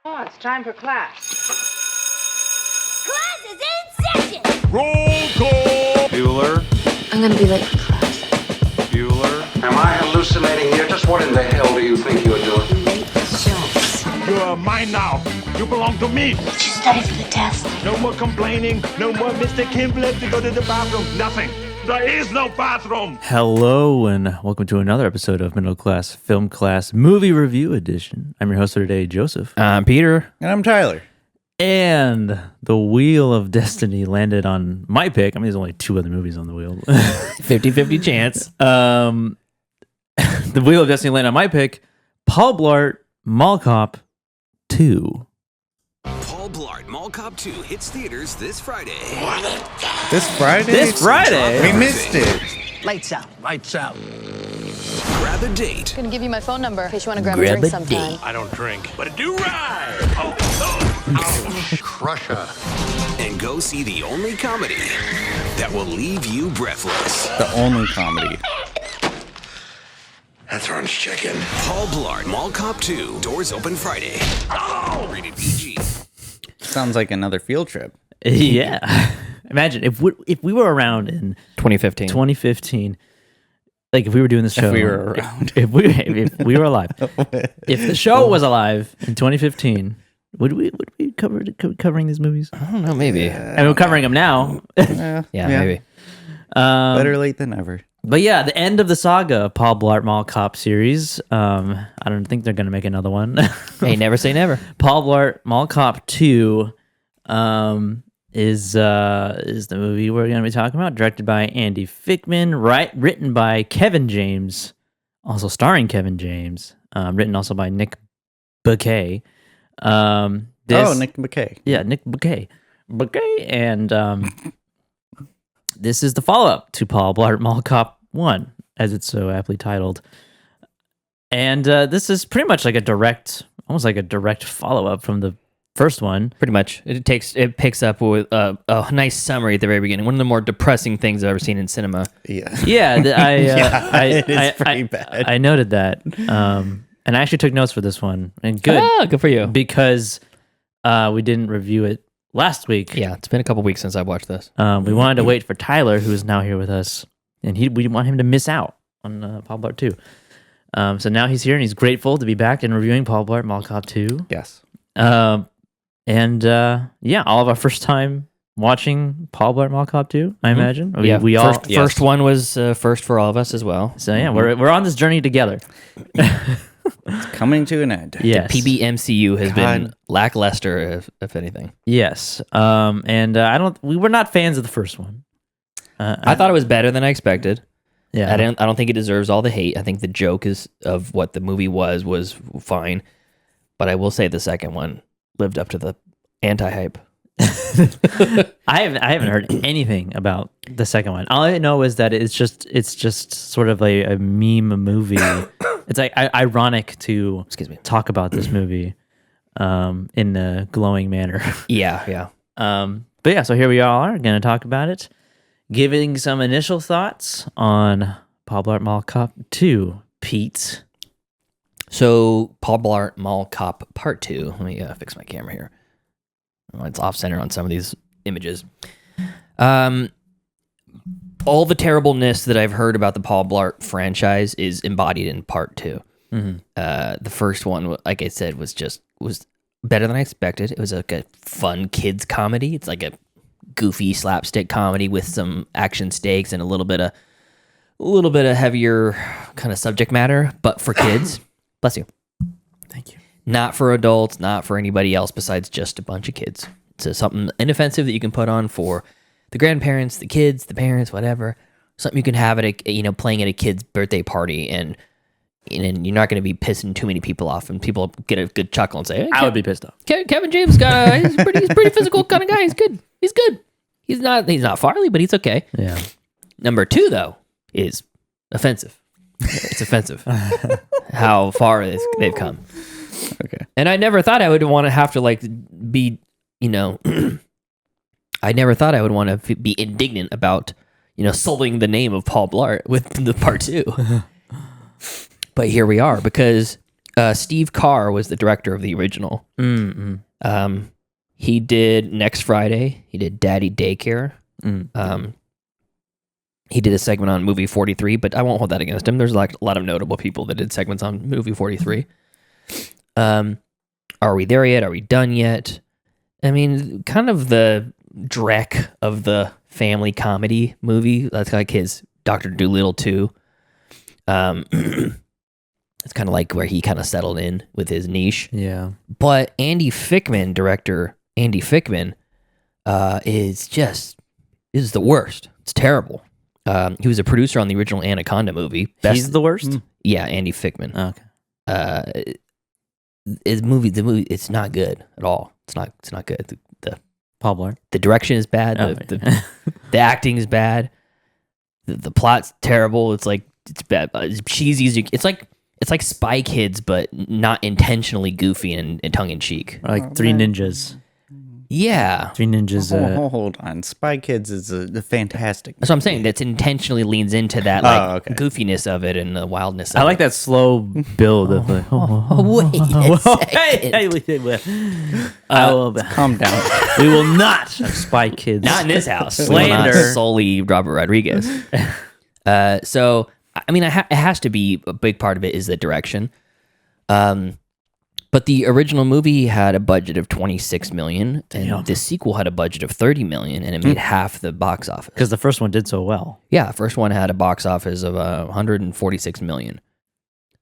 Oh, it's time for class. Class is in session! Roll call! Bueller. I'm gonna be late for class. Bueller. Am I hallucinating here? Just what in the hell do you think you're doing? Late for shows. You are mine now. You belong to me. Did you study for the test? No more complaining. No more Mr. Kimble to go to the bathroom. Nothing. There is no bathroom. Hello, and welcome to another episode of Middle Class Film Class Movie Review Edition. I'm your host for today, Joseph. I'm Peter. And I'm Tyler. And the Wheel of Destiny landed on my pick. I mean, there's only two other movies on the wheel. 50-50 chance. The Wheel of Destiny landed on my pick. Paul Blart, Mall Cop 2. Paul Blart Mall Cop 2 hits theaters this Friday. This Friday? This Friday? We missed it. Lights out. Lights out. Grab a date. I'm gonna give you my phone number in case you want to grab, Grab a drink a sometime. date. I don't drink, but I do ride. Crusher. And go see the only comedy that will leave you breathless. The only comedy. That's orange chicken. Paul Blart Mall Cop 2. Doors open Friday. Oh! Rated PG. Sounds like another field trip. Yeah. Imagine if we were around in 2015. 2015, like if we were doing this show. If we were around. If we were alive. If the show was alive in 2015, would we covering these movies? I don't know, maybe. I mean, we're covering them now. Yeah, maybe. Better late than never. But yeah, the end of the saga of Paul Blart Mall Cop series. I don't think they're going to make another one. Hey, never say never. Paul Blart Mall Cop 2 is the movie we're going to be talking about, directed by Andy Fickman, written by Kevin James, also starring Kevin James, written also by Nick Bouquet. Nick McKay. Yeah, Nick Bouquet. And this is the follow-up to Paul Blart Mall Cop 1, as it's so aptly titled. And this is pretty much like almost like a direct follow-up from the first one. Pretty much. It picks up with a nice summary at the very beginning. One of the more depressing things I've ever seen in cinema. Yeah. Yeah, it is pretty bad. I noted that. And I actually took notes for this one. And good. Ah, good for you. Because we didn't review it last week. Yeah, it's been a couple weeks since I watched this. We wanted to wait for Tyler, who is now here with us. And we didn't want him to miss out on Paul Blart 2. So now he's here, and he's grateful to be back and reviewing Paul Blart Mall Cop 2. Yes. All of our first time watching Paul Blart Mall Cop 2, I imagine. Yeah, we all first one was first for all of us as well. So yeah, we're on this journey together. It's coming to an end. Yes. PBMCU has been lackluster, if anything. Yes. We were not fans of the first one. I thought it was better than I expected. Yeah. I don't think it deserves all the hate. I think the joke of what the movie was fine. But I will say the second one lived up to the anti-hype. I haven't heard anything about the second one. All I know is that it's just sort of a meme movie. It's like ironic to talk about this movie in a glowing manner. Yeah. But yeah, so here we all are going to talk about it, giving some initial thoughts on Paul Blart Mall Cop 2. Pete. So, Paul Blart Mall Cop Part 2. Let me fix my camera here. Oh, it's off-center on some of these images. All the terribleness that I've heard about the Paul Blart franchise is embodied in Part 2. Mm-hmm. The first one, like I said, was better than I expected. It was like a fun kids comedy. It's like a goofy slapstick comedy with some action stakes and a little bit of heavier kind of subject matter, but for kids. Bless you. Thank you. Not for adults, not for anybody else besides just a bunch of kids. So something inoffensive that you can put on for the grandparents, the kids, the parents, whatever. Something you can have at playing at a kid's birthday party, and you're not going to be pissing too many people off, and people get a good chuckle and say, hey, I would be pissed off. Kevin James he's pretty physical kind of guy. He's good. He's not Farley, but he's okay. Yeah. Number 2 though is offensive. It's offensive how far they've come. Okay. And I never thought I would want to have to be, I never thought I would want to be indignant about, sullying the name of Paul Blart with the Part 2. But here we are, because Steve Carr was the director of the original. He did Next Friday. He did Daddy Daycare. He did a segment on Movie 43, but I won't hold that against him. There's like a lot of notable people that did segments on Movie 43. Are we there yet? Are we done yet? I mean, kind of the Drek of the family comedy movie. That's like his Dr. Dolittle 2. It's kind of like where he kind of settled in with his niche. Yeah. But director Andy Fickman, is the worst. It's terrible. He was a producer on the original Anaconda movie. He's the worst? Yeah, Andy Fickman. Okay. The movie, it's not good at all. It's not good. The Paul Blart. The direction is bad. The acting is bad. The plot's terrible. It's bad. It's cheesy. It's like Spy Kids, but not intentionally goofy and tongue in cheek. Like Three Ninjas. Yeah. Three Ninjas. Hold on. Spy Kids is a fantastic. That's what I'm saying. That intentionally leans into that goofiness of it and the wildness of it. I like that slow build of like, wait a second. Calm down. We will not have Spy Kids. Not in this house. Slander. We will not solely Robert Rodriguez. So, I mean, it has to be a big part of it is the direction. But the original movie had a budget of $26 million, and the sequel had a budget of $30 million, and it made half the box office. Because the first one did so well. Yeah, the first one had a box office of $146 million.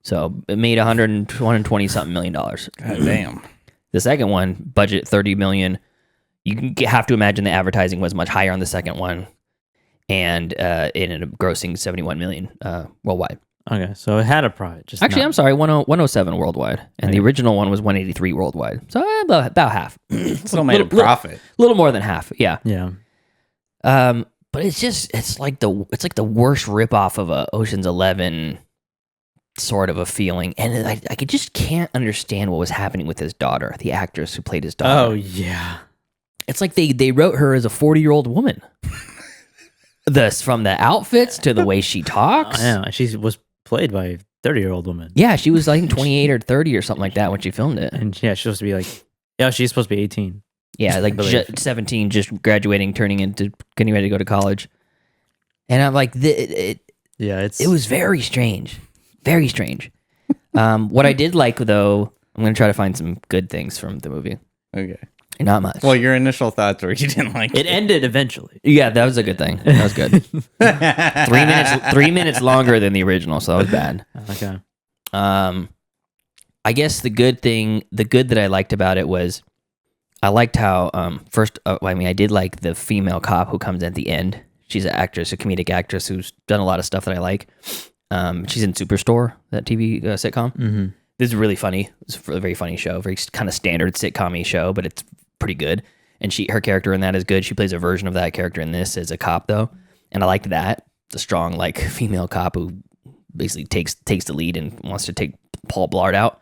So it made $120-something million. God damn. The second one, budget $30 million. You have to imagine the advertising was much higher on the second one, and it ended up grossing $71 million worldwide. Okay, so it had a profit. I'm sorry, 107 worldwide, and the original one was 183 worldwide. So about half. Still made a profit. A little more than half, yeah. Yeah. But it's like the worst ripoff of a Ocean's 11 sort of a feeling, and I just can't understand what was happening with his daughter, the actress who played his daughter. Oh yeah. It's like they wrote her as a 40-year-old woman. From the outfits to the way she talks. Yeah, she was played by a 30-year-old woman. Yeah, she was like 28 or 30 or something like that when she filmed it. And yeah, she's supposed to be she's supposed to be 18. Yeah, like 17, just graduating, getting ready to go to college. And I'm like, it was very strange. Very strange. What I did like, though, I'm going to try to find some good things from the movie. Okay. Not much. Well, your initial thoughts were you didn't like it. It ended eventually. Yeah, that was a good thing. That was good. 3 minutes longer than the original, so that was bad. Okay. I guess the good that I liked about it was I liked how I did like the female cop who comes at the end. She's an actress, a comedic actress who's done a lot of stuff that I like. She's in Superstore, that TV sitcom. Mm-hmm. This is really funny. It's a very funny show, very kind of standard sitcom-y show, but it's pretty good. And her character in that is good. She plays a version of that character in this as a cop, though. And I liked that. The strong, female cop who basically takes the lead and wants to take Paul Blart out.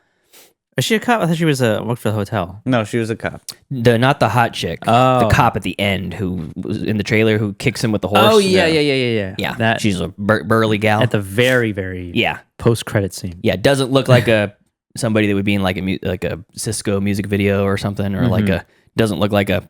Is she a cop? I thought she was worked for the hotel. No, she was a cop. Not the hot chick. Oh. The cop at the end who was in the trailer who kicks him with the horse. Oh, yeah. Yeah, she's a burly gal. At the very, very post-credit scene. Yeah, doesn't look like somebody that would be in like a Cisco music video or something, or doesn't look like a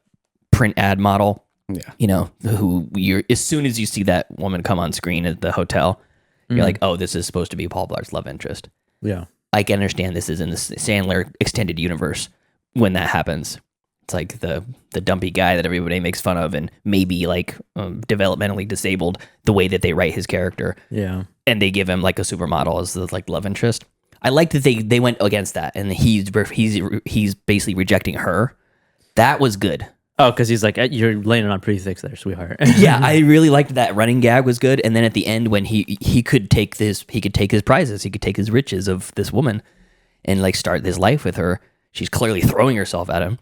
print ad model. Yeah, who as soon as you see that woman come on screen at the hotel, you're like, oh, this is supposed to be Paul Blart's love interest. Yeah, I can understand this is in the Sandler extended universe when that happens. It's like the dumpy guy that everybody makes fun of, and maybe developmentally disabled the way that they write his character. Yeah, and they give him like a supermodel as the love interest. I like that they went against that, and he's basically rejecting her. That was good. Oh, because he's like, you're laying it on pretty thick there, sweetheart. Yeah, I really liked that running gag was good. And then at the end, when he could take his prizes, he could take his riches of this woman, and start his life with her. She's clearly throwing herself at him,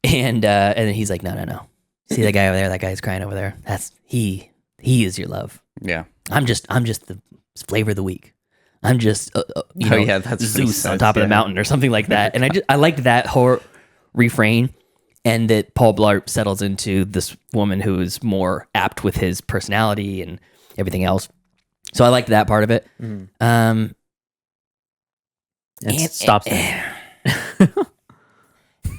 and then he's like, no. See that guy over there? That guy's crying over there. That's he is your love. Yeah, I'm just the flavor of the week. I'm just, that's Zeus on top of the mountain or something like that. And I liked that whole refrain, and that Paul Blart settles into this woman who is more apt with his personality and everything else. So I liked that part of it. Mm-hmm. It stops there.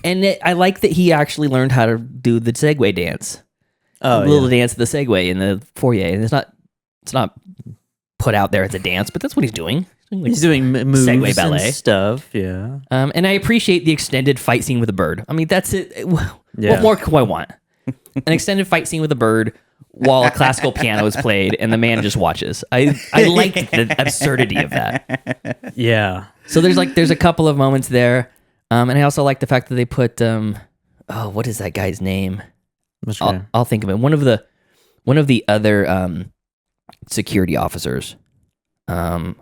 And I like that he actually learned how to do the Segway dance. Oh, the little dance of the Segway in the foyer. And it's not put out there as a dance, but that's what he's doing. He's doing moves Segway ballet and stuff, yeah. And I appreciate the extended fight scene with a bird. I mean, that's it. Yeah. What more do I want? An extended fight scene with a bird while a classical piano is played and the man just watches. I liked the absurdity of that. Yeah. So there's a couple of moments there. And I also like the fact that they put what is that guy's name? I'll think of it. One of the other security officers.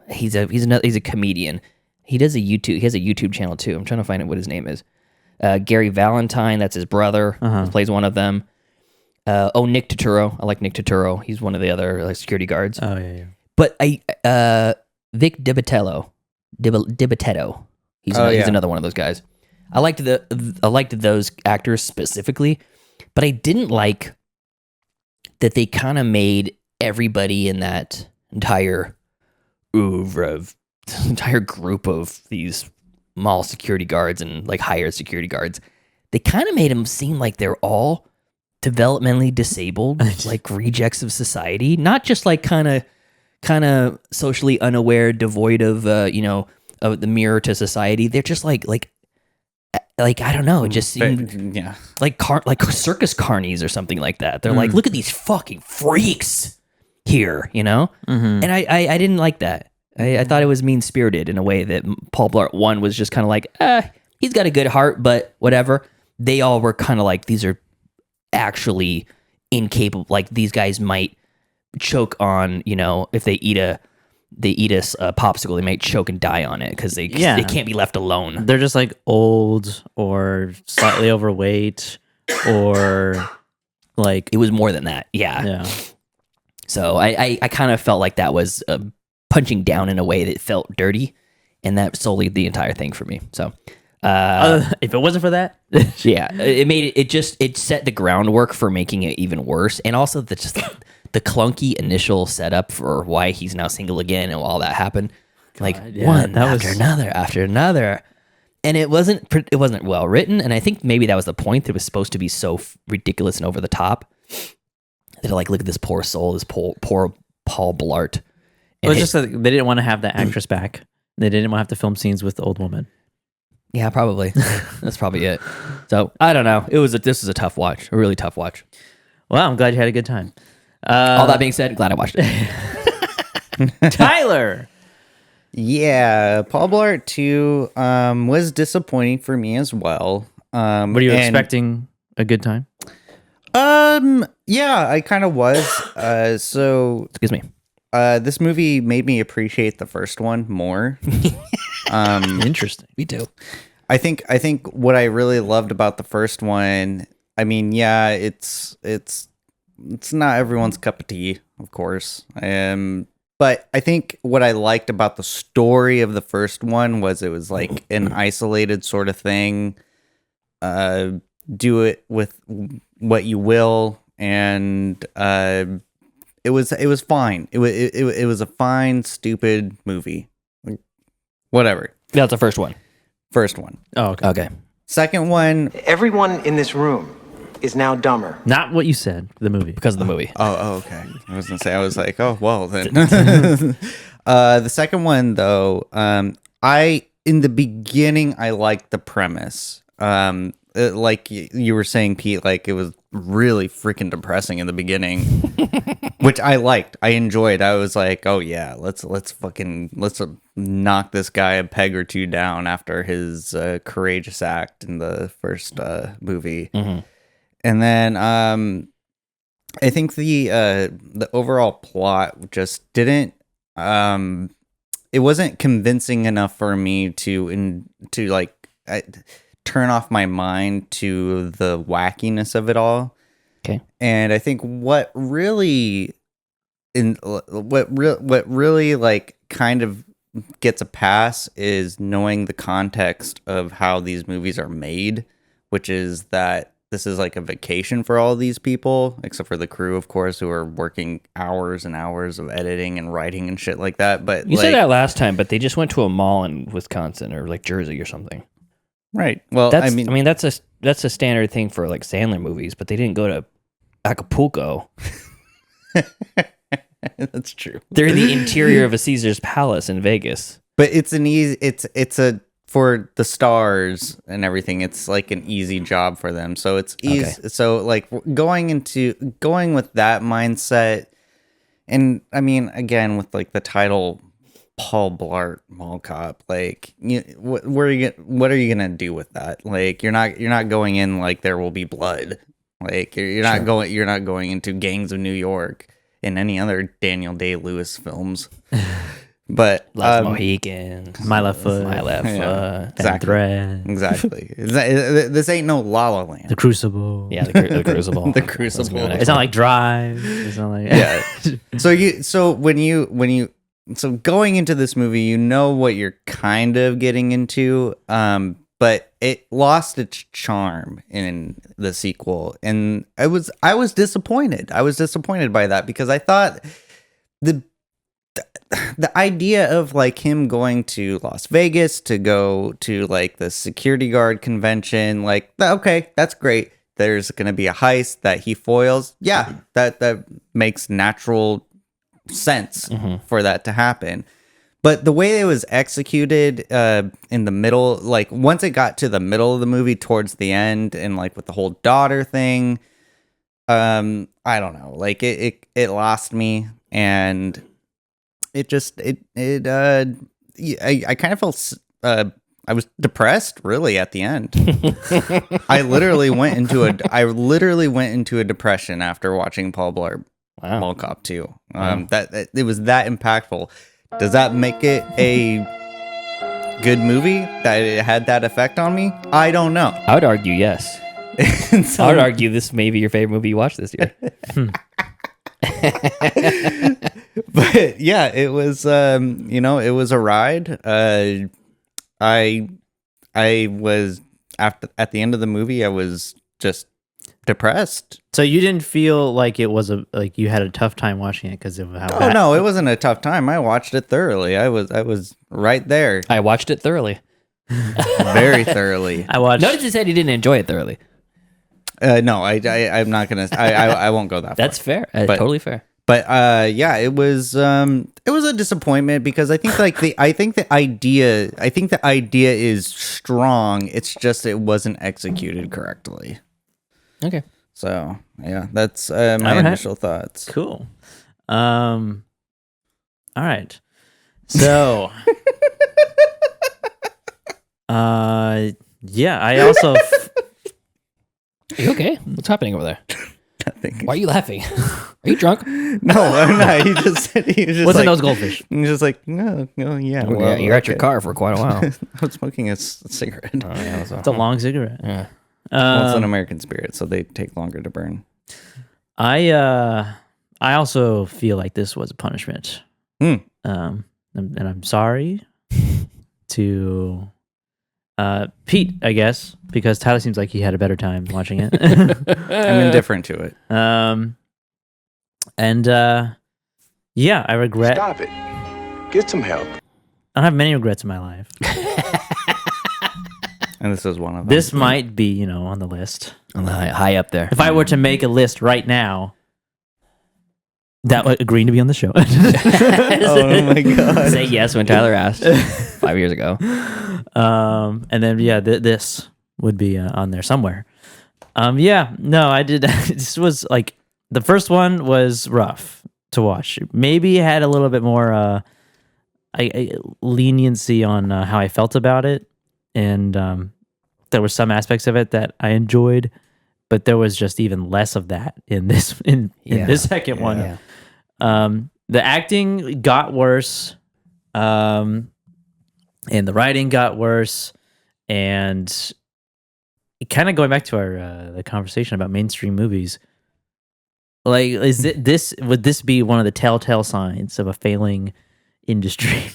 He's a comedian. He has a YouTube channel too. I'm trying to find out what his name is. Gary Valentine, that's his brother, who plays one of them. Nick Turturro. I like Nick Turturro. He's one of the other security guards. Oh yeah. But Vic Dibitetto. He's another one of those guys. I liked those actors specifically, but I didn't like that they kind of made everybody in that entire group of these mall security guards and like hired security guards. They kind of made them seem like they're all developmentally disabled, like rejects of society, not just like kind of socially unaware, devoid of of the mirror to society. They're just like I don't know. It just seemed like circus carnies or something like that. They're like, look at these fucking freaks here, And I didn't like that. I thought it was mean spirited in a way that Paul Blart 1 was just kind of like, he's got a good heart, but whatever. They all were kind of like, these are actually incapable. Like these guys might choke on, if they eat a popsicle, they might choke and die on it because they can't be left alone. They're just like old or slightly overweight or like it was more than that. Yeah. So I kind of felt like that was punching down in a way that felt dirty, and that solely the entire thing for me. So if it wasn't for that, it set the groundwork for making it even worse, and also the clunky initial setup for why he's now single again and all that happened. One after another. And it wasn't well written, and I think maybe that was the point. That it was supposed to be so ridiculous and over the top. That look at this poor soul, this poor Paul Blart. It was just that they didn't want to have the actress back. They didn't want to have to film scenes with the old woman. Yeah, probably. That's probably it. So I don't know. This was a tough watch, a really tough watch. Well, I'm glad you had a good time. All that being said, glad I watched it. Tyler. Yeah, Paul Blart 2 was disappointing for me as well. Were you expecting a good time? Yeah, I kind of was. Excuse me. This movie made me appreciate the first one more. Interesting. Me too. I think what I really loved about the first one, I mean, yeah, it's not everyone's cup of tea, of course. But I think what I liked about the story of the first one was it was like an isolated sort of thing. Do it with what you will, and it was fine. It was a fine, stupid movie. Whatever. That's the first one. First one. Oh, okay. Okay. Second one. Everyone in this room is now dumber. Not what you said, the movie. Because of the movie. Oh, okay. I was gonna say. I was like, oh well then. The second one though, in the beginning I liked the premise. Like you were saying, Pete, like it was really freaking depressing in the beginning, which I liked. I enjoyed. I was like, oh yeah, let's knock this guy a peg or two down after his courageous act in the first movie. Mm-hmm. And then I think the overall plot just didn't it wasn't convincing enough for me to turn off my mind to the wackiness of it all. Okay. And I think what really like kind of gets a pass is knowing the context of how these movies are made, which is that this is like a vacation for all these people, except for the crew, of course, who are working hours and hours of editing and writing and shit like that. But You said that last time, but they just went to a mall in Wisconsin or like Jersey or something. Right. Well, That's, I mean, that's a standard thing for like Sandler movies, but they didn't go to Acapulco. that's true. They're in the interior of a Caesar's Palace in Vegas. But it's an easy. It's a for the stars and everything. It's like an easy job for them. So it's easy. Okay. So like going with that mindset, and I mean, again, with like the title Paul Blart Mall Cop, like what are you gonna do with that? Like you're not going in like There Will Be Blood. Like you're not going into Gangs of New York and any other Daniel Day-Lewis films. But Last Mohicans, My Left Foot. exactly. Exactly. This ain't no La La Land. The Crucible. Yeah, the Crucible. The Crucible. It's not like Drive. It's not like Yeah. So when you going into this movie, you know what you're kind of getting into, but it lost its charm in the sequel, and I was disappointed. I was disappointed by that because I thought the idea of like him going to Las Vegas to go to like the security guard convention, like, okay, that's great. There's going to be a heist that he foils. Yeah, that makes natural sense for that to happen. But the way it was executed in the middle, like once it got to the middle of the movie towards the end and like with the whole daughter thing, I don't know, like it lost me, and I kind of felt I was depressed really at the end. I literally went into a depression after watching Paul Blart Mall Cop 2. That it was that impactful. Does that make it a good movie that it had that effect on me? I don't know. I would argue yes. I would argue this may be your favorite movie you watched this year. But yeah, it was it was a ride. I was at the end of the movie, I was just depressed. So you didn't feel like it was like you had a tough time watching it because of how bad? No, it wasn't a tough time. I watched it thoroughly. I was right there. I watched it thoroughly. Very thoroughly. I watched. Notice you said he didn't enjoy it thoroughly. No, I'm not gonna. I won't go that far. That's fair. Totally fair. But yeah, it was a disappointment because I think the idea is strong. It's just it wasn't executed correctly. Okay. So yeah, that's my initial thoughts. Cool. All right. So yeah, I also Are you okay? What's happening over there? Nothing. Why are you laughing? Are you drunk? No, I'm not. He was just what's like, in those goldfish? He's just like, no, yeah. Well, Well, you're at your car for quite a while. I was smoking a cigarette. Oh, yeah, that's It's a long cigarette. Yeah. Well, it's an American Spirit, so they take longer to burn. I also feel like this was a punishment. And I'm sorry to Pete, I guess, because Tyler seems like he had a better time watching it. I'm indifferent to it. Yeah, I regret. Stop it. Get some help. I don't have many regrets in my life. And this is one of them. This might be, on the list. On the high up there. If I were to make a list right now, that would agreeing to be on the show. Oh my god! Say yes when Tyler asked 5 years ago. And then this would be on there somewhere. Yeah, no, I did. This was like the first one was rough to watch. Maybe it had a little bit more leniency on how I felt about it, and there were some aspects of it that I enjoyed, but there was just even less of that in this in this second one. Yeah. The acting got worse, and the writing got worse, and kind of going back to our the conversation about mainstream movies. Like, would this be one of the telltale signs of a failing industry?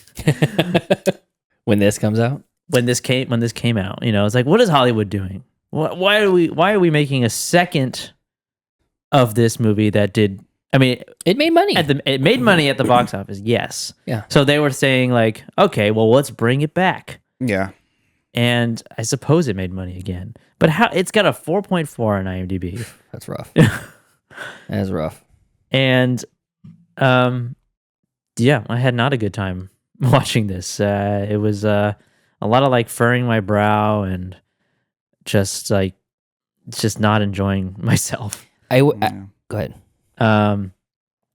When this comes out? When this came out, it's like, what is Hollywood doing? Why are we making a second of this movie that did? I mean, It made money. it made money at the box office. Yes. Yeah. So they were saying like, okay, well, let's bring it back. Yeah. And I suppose it made money again. But how? It's got a 4.4 on IMDb. That's rough. That's rough. And yeah, I had not a good time watching this. It was a lot of like furrowing my brow and just not enjoying myself. Go ahead. And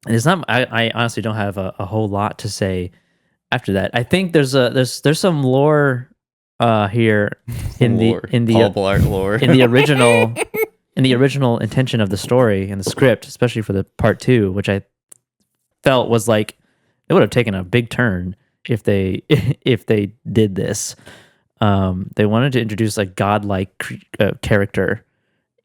it's not. I honestly don't have a whole lot to say after that. I think there's some lore here in Lore. the Paul Blart lore. in the original intention of the story and the script, especially for the part 2, which I felt was like it would have taken a big turn if they did this. They wanted to introduce a godlike character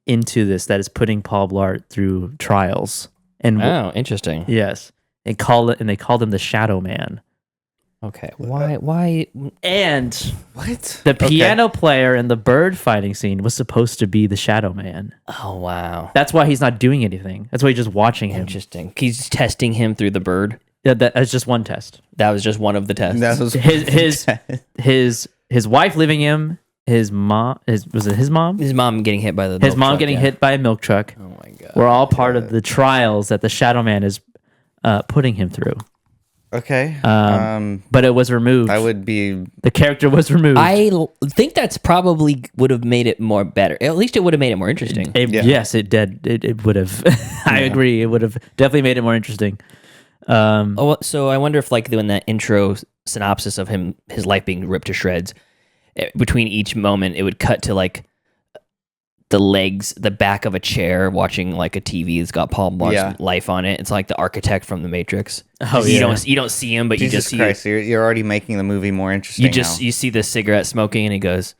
into this that is putting Paul Blart through trials. And Oh, interesting. yes, they called him the Shadow Man. Okay. Why? And What? the piano player in the bird fighting scene was supposed to be the Shadow Man. Oh, wow. That's why he's not doing anything. That's why he's just watching him. Interesting. He's testing him through the bird. Yeah, that's just one test. That was just one of the tests. That was His wife leaving him. His mom was it his mom? His mom getting hit by the His milk mom truck, getting yeah. hit by a milk truck. Oh my god. We're all part of the trials that the Shadow Man is putting him through. okay. But it was removed. I would be. The character was removed. think that's probably would have made it more better. At least it would have made it more interesting. Yeah. Yes, it did. It would have. I agree. It would have definitely made it more interesting. So I wonder if like doing that intro synopsis of his life being ripped to shreds, between each moment it would cut to like the back of a chair watching like a TV that's got Paul Blart's life on it. It's like the architect from The Matrix. Oh, you yeah. don't see him, but you Jesus just see Christ, you're already making the movie more interesting. you see the cigarette smoking, and he goes,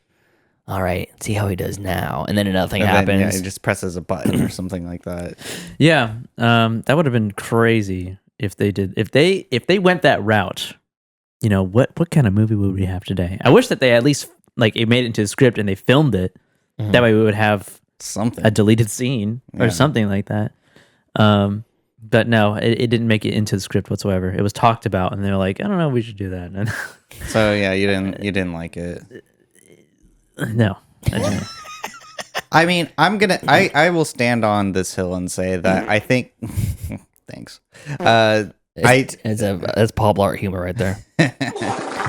"All right, see how he does now," and then nothing happens. Yeah, he just presses a button or something like that. Yeah, that would have been crazy if they did. If they went that route. You know, what kind of movie would we have today? I wish that they at least like it made it into the script and they filmed it. Mm-hmm. That way we would have Something. a deleted scene or something like that. But no, it didn't make it into the script whatsoever. It was talked about, and they're like, I don't know, we should do that. And So yeah, you didn't like it. no, I didn't. I mean, I will stand on this hill and say that I think. Thanks. That's Paul Blart humor right there.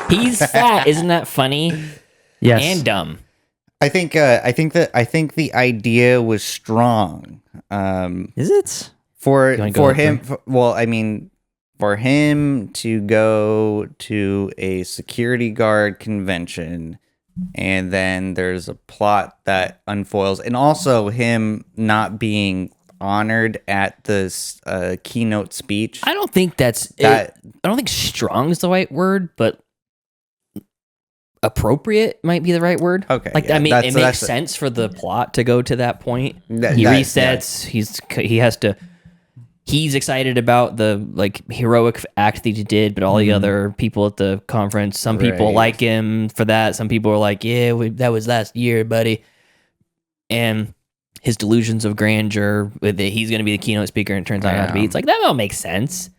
He's fat, isn't that funny? Yes, And dumb. I think the idea was strong. Is it? For wanna go him, for well, I mean, for him to go to a security guard convention, and then there's a plot that unfoils, and also him not being honored at this keynote speech. I don't think that's That- I don't think strong is the right word, but appropriate might be the right word. Okay, like yeah, I mean, that's- it makes that's- sense for the plot to go to that point. He That- resets. He's excited about the like heroic act that he did, but all the other people at the conference, some people Right. like him for that. Some people are like, "Yeah, that was last year, buddy." And his delusions of grandeur, with he's going to be the keynote speaker, and it turns out not to be. It's like that all makes sense.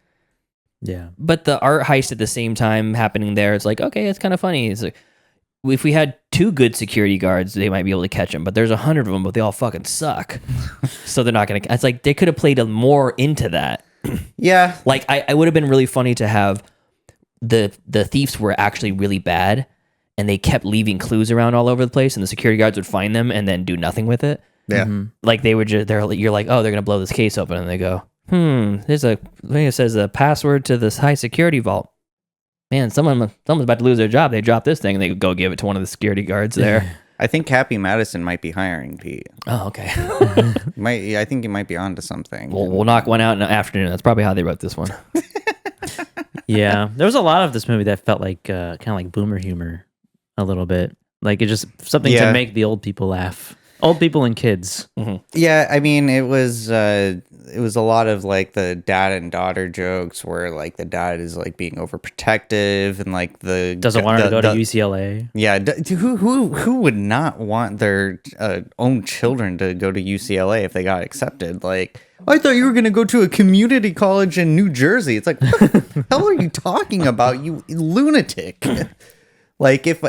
Yeah. But the art heist at the same time happening there, it's like, okay, it's kind of funny. It's like, if we had 2 good security guards, they might be able to catch him. But there's 100 of them, but they all fucking suck. So they're not going to. It's like they could have played more into that. Yeah, Like I would have been really funny to have the thieves were actually really bad, and they kept leaving clues around all over the place, and the security guards would find them and then do nothing with it. yeah. Like they were just you're like, oh, they're gonna blow this case open, and they go, there's a thing that says a password to this high security vault. Man, someone's about to lose their job. They drop this thing, and they go give it to one of the security guards there. I think Happy Madison might be hiring Pete. Oh, okay. I think he might be onto something. We'll knock one out in the afternoon. That's probably how they wrote this one. Yeah, there was a lot of this movie that felt like kind of like boomer humor a little bit. Like it just something Yeah. to make the old people laugh. Old people and kids. Yeah, I mean, it was it was a lot of like the dad and daughter jokes where like the dad is like being overprotective and like the Doesn't want her to go to UCLA. Yeah, who would not want their own children to go to UCLA if they got accepted? Like, I thought you were going to go to a community college in New Jersey. It's like, what the hell are you talking about, you lunatic? Like, if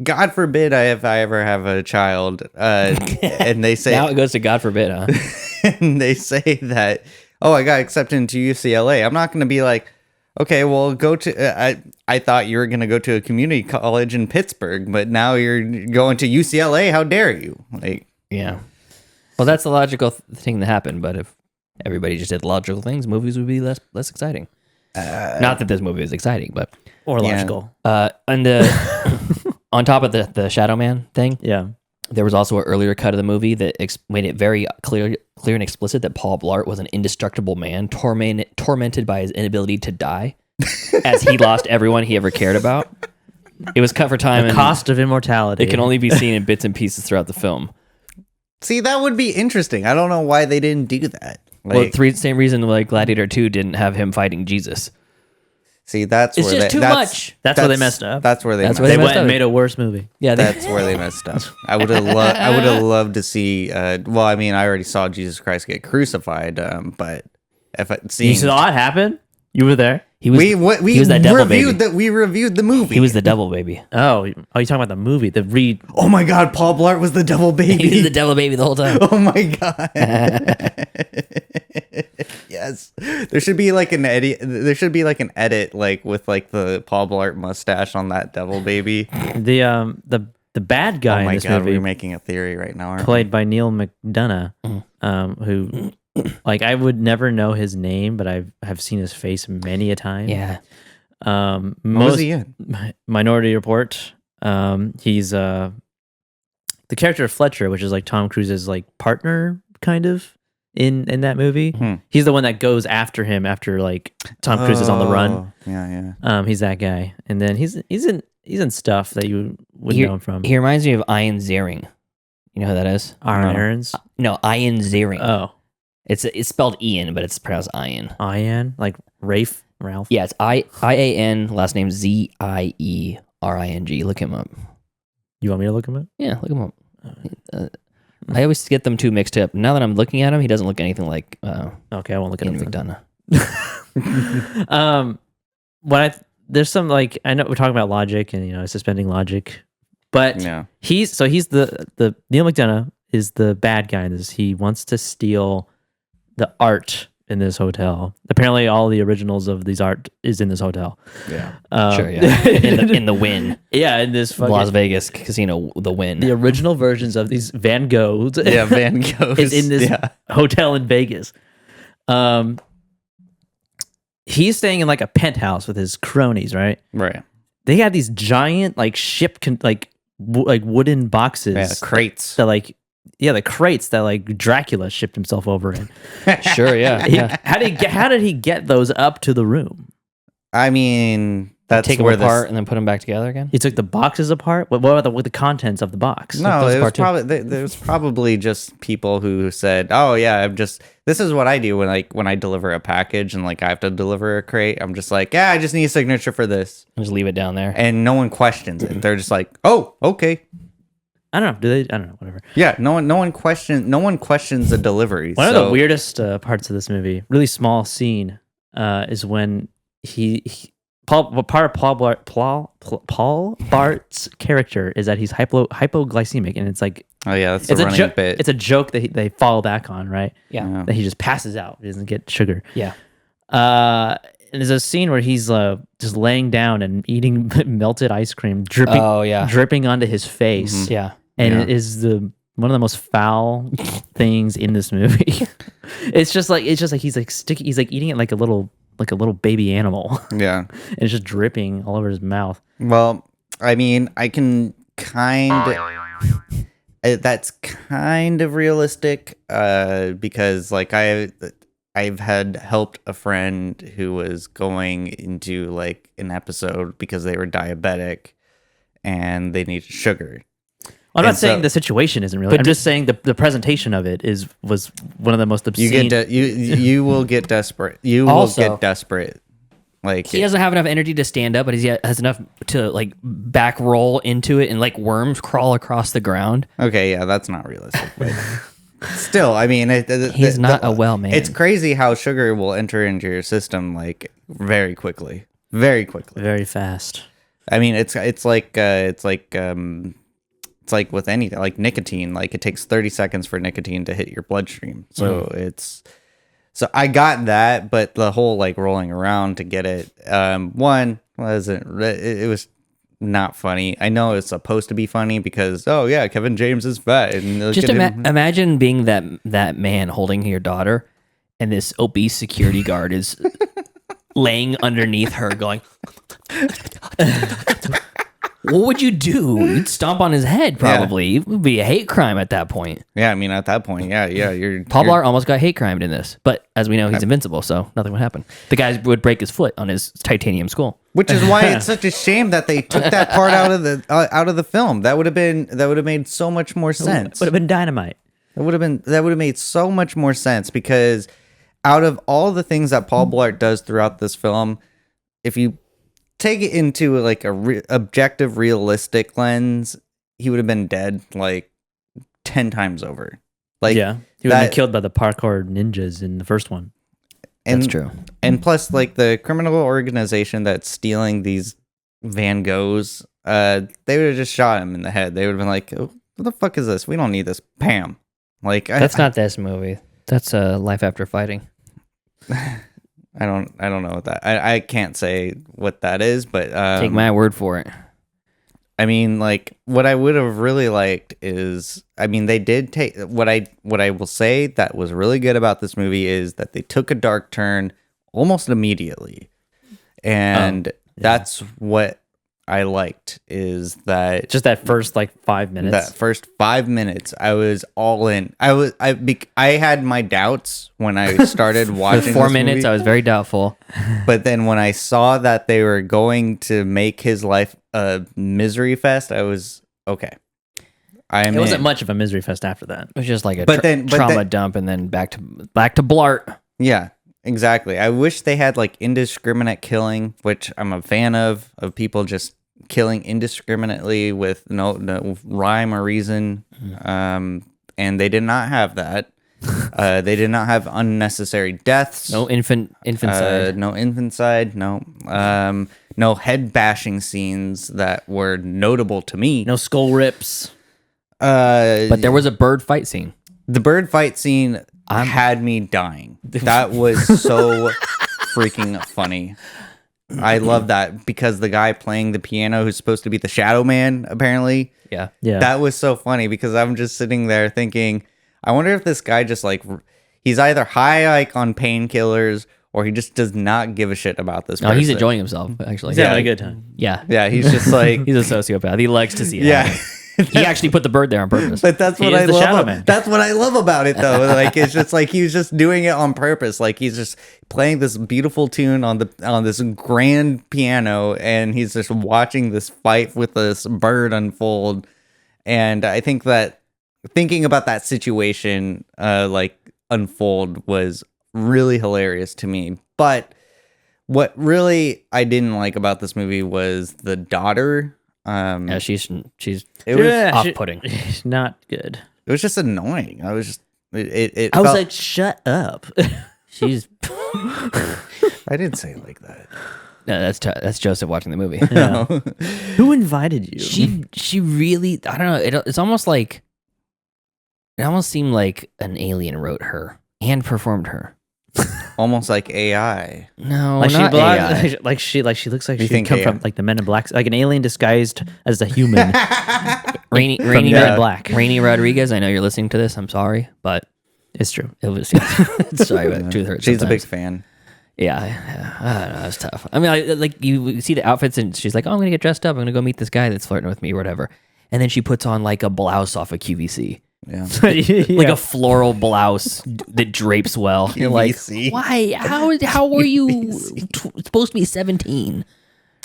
God forbid if I ever have a child, and they say Now it goes to God forbid, huh? and they say that, oh, I got accepted into UCLA. I'm not going to be like, okay, well, go to. I thought you were going to go to a community college in Pittsburgh, but now you're going to UCLA. How dare you? Like, Yeah. Well, that's the logical thing that happened. But if everybody just did logical things, movies would be less exciting. Not that this movie is exciting, but Or logical. and on top of the Shadow Man thing, Yeah. there was also an earlier cut of the movie that made it very clear and explicit that Paul Blart was an indestructible man, tormented by his inability to die, as he lost everyone he ever cared about. It was cut for time. The and cost of immortality. it can only be seen in bits and pieces throughout the film. see, that would be interesting. I don't know why they didn't do that. Like, Well, same reason like Gladiator 2 didn't have him fighting Jesus. see, that's It's where just too much. That's where they messed up. That's where they. That's messed where They they went messed and up. made a worse movie. Yeah, That's where they messed up. I would have loved to see. Well, I mean, I already saw Jesus Christ get crucified. But if I You seeing saw it happen? You were there? he was. we he was that devil reviewed baby. that we reviewed the movie. He was the devil baby. Oh, you talking about the movie? The read. Oh my God, Paul Blart was the devil baby. He was the devil baby the whole time. Oh my God. Yes. There should be like an edit. There should be like an edit, like with like the Paul Blart mustache on that devil baby. The bad guy Oh in my this God, movie, we're making a theory right now. Aren't we? played by Neil McDonough, who, like, I would never know his name, but I have seen his face many a time. Yeah. What was he in? Minority Report. He's the character of Fletcher, which is like Tom Cruise's like partner, kind of in that movie. He's the one that goes after him after like Tom Cruise is on the run. Oh, yeah. He's that guy, and then he's in stuff that you would know him from. He reminds me of Ian Ziering. You know who that is? Aaron Aarons. No, Ian Ziering. Oh, It's spelled Ian, but it's pronounced Ian. Ian, like Ralph. Yeah, it's IAN, last name ZIERING. Look him up. You want me to look him up? Yeah, look him up. I always get them two mixed up. Now that I'm looking at him, he doesn't look anything like Okay, I won't look at Ian him. McDonough. There's some like, I know we're talking about logic and suspending logic, but Yeah. he's the Neil McDonough is the bad guy in this. He wants to steal the art in this hotel. Apparently, all the originals of these art is in this hotel. Yeah. Sure, yeah. in the Wynn. Yeah, in this fucking, Las Vegas casino, the Wynn. the original versions of these Van Goghs. Yeah, Van Goghs. is in this Yeah. hotel in Vegas. He's staying in like a penthouse with his cronies, right? Right. They have these giant like wooden boxes. Yeah, crates. That the crates that like Dracula shipped himself over in. Sure, yeah. yeah. How did he get those up to the room? I mean, that's Take them where apart and then put them back together again? He took the boxes apart. What about the contents of the box? No, those it was apart too. probably there was probably just people who said, "Oh yeah, this is what I do when I deliver a package and like I have to deliver a crate. I'm just like, yeah, I just need a signature for this." Just leave it down there. And no one questions it. They're just like, "Oh, okay." I don't know. Do they? I don't know. Whatever. Yeah, no one questions the delivery. One of the weirdest parts of this movie, really small scene, is when Paul Bart's character is that he's hypoglycemic, and it's like Oh yeah, that's it's a a running joke. bit. It's a joke that they fall back on, right? Yeah. That he just passes out. He doesn't get sugar. Yeah. And there's a scene where he's just laying down and eating melted ice cream, dripping. Oh, yeah. dripping onto his face. Yeah. And Yeah. it is one of the most foul things in this movie. It's just like he's like sticky. He's like eating it like a little baby animal, Yeah. and it's just dripping all over his mouth. Well, I mean, I can that's kind of realistic because like I've had helped a friend who was going into like an episode because they were diabetic and they needed sugar. I'm not And saying so- the situation isn't really. I'm just saying the presentation of it was one of the most obscene. you will get desperate. You Also- will get desperate. Like He doesn't have enough energy to stand up, but he has enough to like back roll into it and like worms crawl across the ground. Okay, yeah, that's not realistic, but still, I mean, He's not a well man. It's crazy how sugar will enter into your system like very quickly, very quickly. very fast. I mean, it's like with anything, like nicotine. Like it takes 30 seconds for nicotine to hit your bloodstream. So so I got that, but the whole like rolling around to get it, one wasn't. It was not funny. I know it's supposed to be funny because Kevin James is fat, and look Just at him. imagine being that man holding your daughter, and this obese security guard is laying underneath her, going. What would you do? You'd stomp on his head, probably. It would be a hate crime at that point. Yeah, I mean, at that point, Paul Blart almost got hate crimed in this, but as we know, he's invincible, so nothing would happen. The guy would break his foot on his titanium skull. Which is why it's such a shame that they took that part out of the film. That would have made so much more sense. Would have been dynamite. That would have made so much more sense because out of all the things that Paul Blart does throughout this film, if you take it into like a objective, realistic lens, he would have been dead like 10 times over. Like He would have been killed by the parkour ninjas in the first one. That's true. And plus, like the criminal organization that's stealing these Van Goghs, they would have just shot him in the head. They would have been like, oh, "What the fuck is this? We don't need this." Pam. Like That's not this movie. That's Life After Fighting. I don't know what that. I can't say what that is, but Take my word for it. I mean, like what I would have really liked is, I mean, they did take what I will say that was really good about this movie is that they took a dark turn almost immediately, and that's what I liked is that Just that first like 5 minutes. that first 5 minutes, I was all in. I had my doubts when I started watching. For 4 this minutes, movie, I was very doubtful. but then when I saw that they were going to make his life a misery fest, I was okay. It wasn't much of a misery fest after that. It was just like a But then- trauma dump, and then back to Blart. Yeah, exactly. I wish they had like indiscriminate killing, which I'm a fan of people just killing indiscriminately with no rhyme or reason. And they did not have that. They did not have unnecessary deaths. No infanticide. No infanticide. No head bashing scenes that were notable to me. No skull rips. But there was a bird fight scene. The bird fight scene had me dying. That was so freaking funny. I love that because the guy playing the piano who's supposed to be the Shadow Man, apparently. Yeah. That was so funny because I'm just sitting there thinking, I wonder if this guy just like, he's either high like on painkillers or he just does not give a shit about this No, person. he's enjoying himself, actually. He's having a good time. Yeah. Yeah, he's just like, He's a sociopath. He likes to see it. yeah. happen. He actually put the bird there on purpose. But that's He what is I the Shadow love. Man. That's what I love about it, though. Like it's just like he was just doing it on purpose. Like he's just playing this beautiful tune on this grand piano, and he's just watching this fight with this bird unfold. And I think that thinking about that situation, like unfold, was really hilarious to me. But what really I didn't like about this movie was the daughter. Yeah, she's It was off-putting. Not good. It was just annoying. I was just it I was felt- like, shut up. She's I didn't say it like that. no, that's Joseph watching the movie. Who invited you? She really, I don't know. It's almost like it almost seemed like an alien wrote her and performed her. Almost like AI. No, like she not AI. belongs, like she looks like You she think come AI? from like the Men in Black, like an alien disguised as a human. Rainy Men in Black. Rainy Rodriguez. I know you're listening to this. I'm sorry, but It's true. it was. Sorry, but truth hurts. She's a big sometimes. fan. Yeah, I don't know. That's tough. I mean, like you see the outfits, and she's like, "Oh, I'm gonna get dressed up. I'm gonna go meet this guy that's flirting with me, or whatever." And then she puts on like a blouse off of QVC, Yeah. like a floral blouse that drapes well. You're like, QVC. why? How were you supposed to be 17?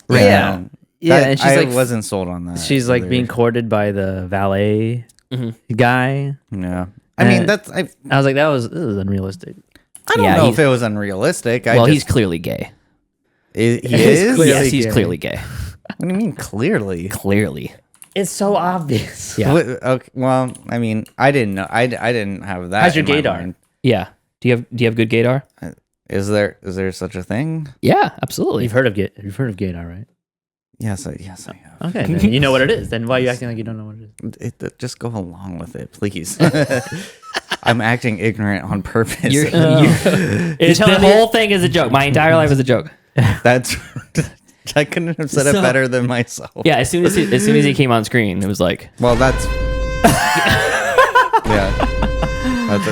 Yeah. Yeah, and she's I like wasn't sold on that. she's like either. being courted by the valet guy. Yeah. I mean, that's I I was like, this is unrealistic. don't Yeah, know he's- if it was unrealistic. He's clearly gay. He is. clearly Yes, he's gay. clearly gay. What do you mean clearly? Clearly. It's so obvious. Yeah. Okay, well, I mean, I didn't know. I didn't have that. How's your in my gaydar? mind. Yeah. Do you have good gaydar? Is there such a thing? Yeah, absolutely. You've heard of gaydar, right? Yes, I have. Okay, then you know what it is. Then why are you acting like you don't know what it is? Just go along with it, please. I'm acting ignorant on purpose. The whole thing is a joke. My entire life is a joke. That's. I couldn't have said it better than myself. Yeah, as soon as he came on screen, it was like, Well, that's. Yeah.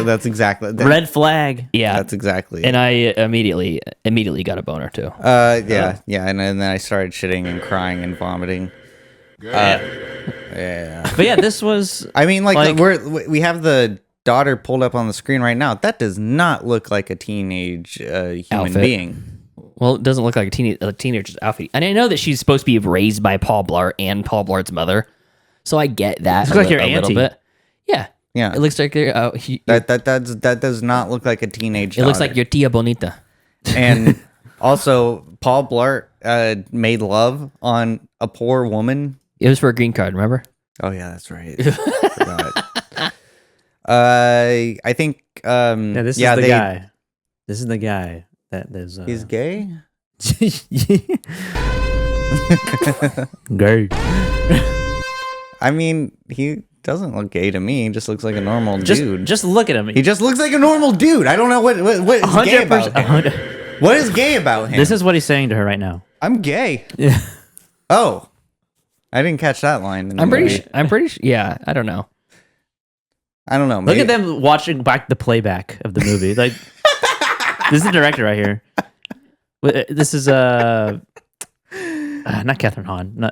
That's exactly. Red flag. yeah. That's exactly. And I immediately got a boner too. Yeah, and then I started shitting and crying and vomiting. Yeah. But yeah, this was. I mean, we have the daughter pulled up on the screen right now. That does not look like a teenage human Outfit. being. Well, it doesn't look like a teenager's outfit. And I know that she's supposed to be raised by Paul Blart and Paul Blart's mother, so I get that. Looks like your a little auntie. bit. Yeah, Yeah. It looks like That does not look like a teenage. it looks daughter. like your tia bonita. And also, Paul Blart made love on a poor woman. It was for a green card. Remember? Oh yeah, that's right. Forgot. I think. Yeah, this is the guy. This is the guy that is. He's gay. Gay. I mean, he doesn't look gay to me. He just looks like a normal dude. Just look at him. He just looks like a normal dude. I don't know what is gay about him. What is gay about him? This is what he's saying to her right now. I'm gay. Yeah. Oh, I didn't catch that line. in the I'm movie. pretty sure. Yeah, I don't know. I don't know. Look at them watching back the playback of the movie. Like, this is the director right here. This is not Catherine Hahn. No.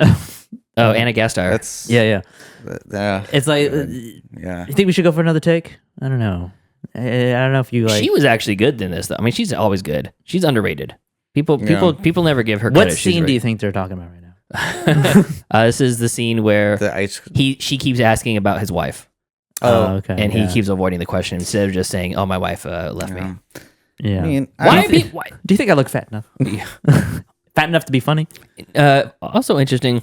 Oh, Anna Gasteyer. That's Yeah. yeah. It's like, Yeah. you think we should go for another take? I don't know. I don't know if you like. She was actually good in this, though. I mean, she's always good. She's underrated. People never give her What credit. She's scene do great. you think they're talking about right now? This is the scene where The ice. she keeps asking about his wife, Oh, okay. and he yeah. keeps avoiding the question instead of just saying, "Oh, my wife left me." Yeah. I mean, Why? I don't- Why? Do you think I look fat enough? Fat enough to be funny? Also interesting,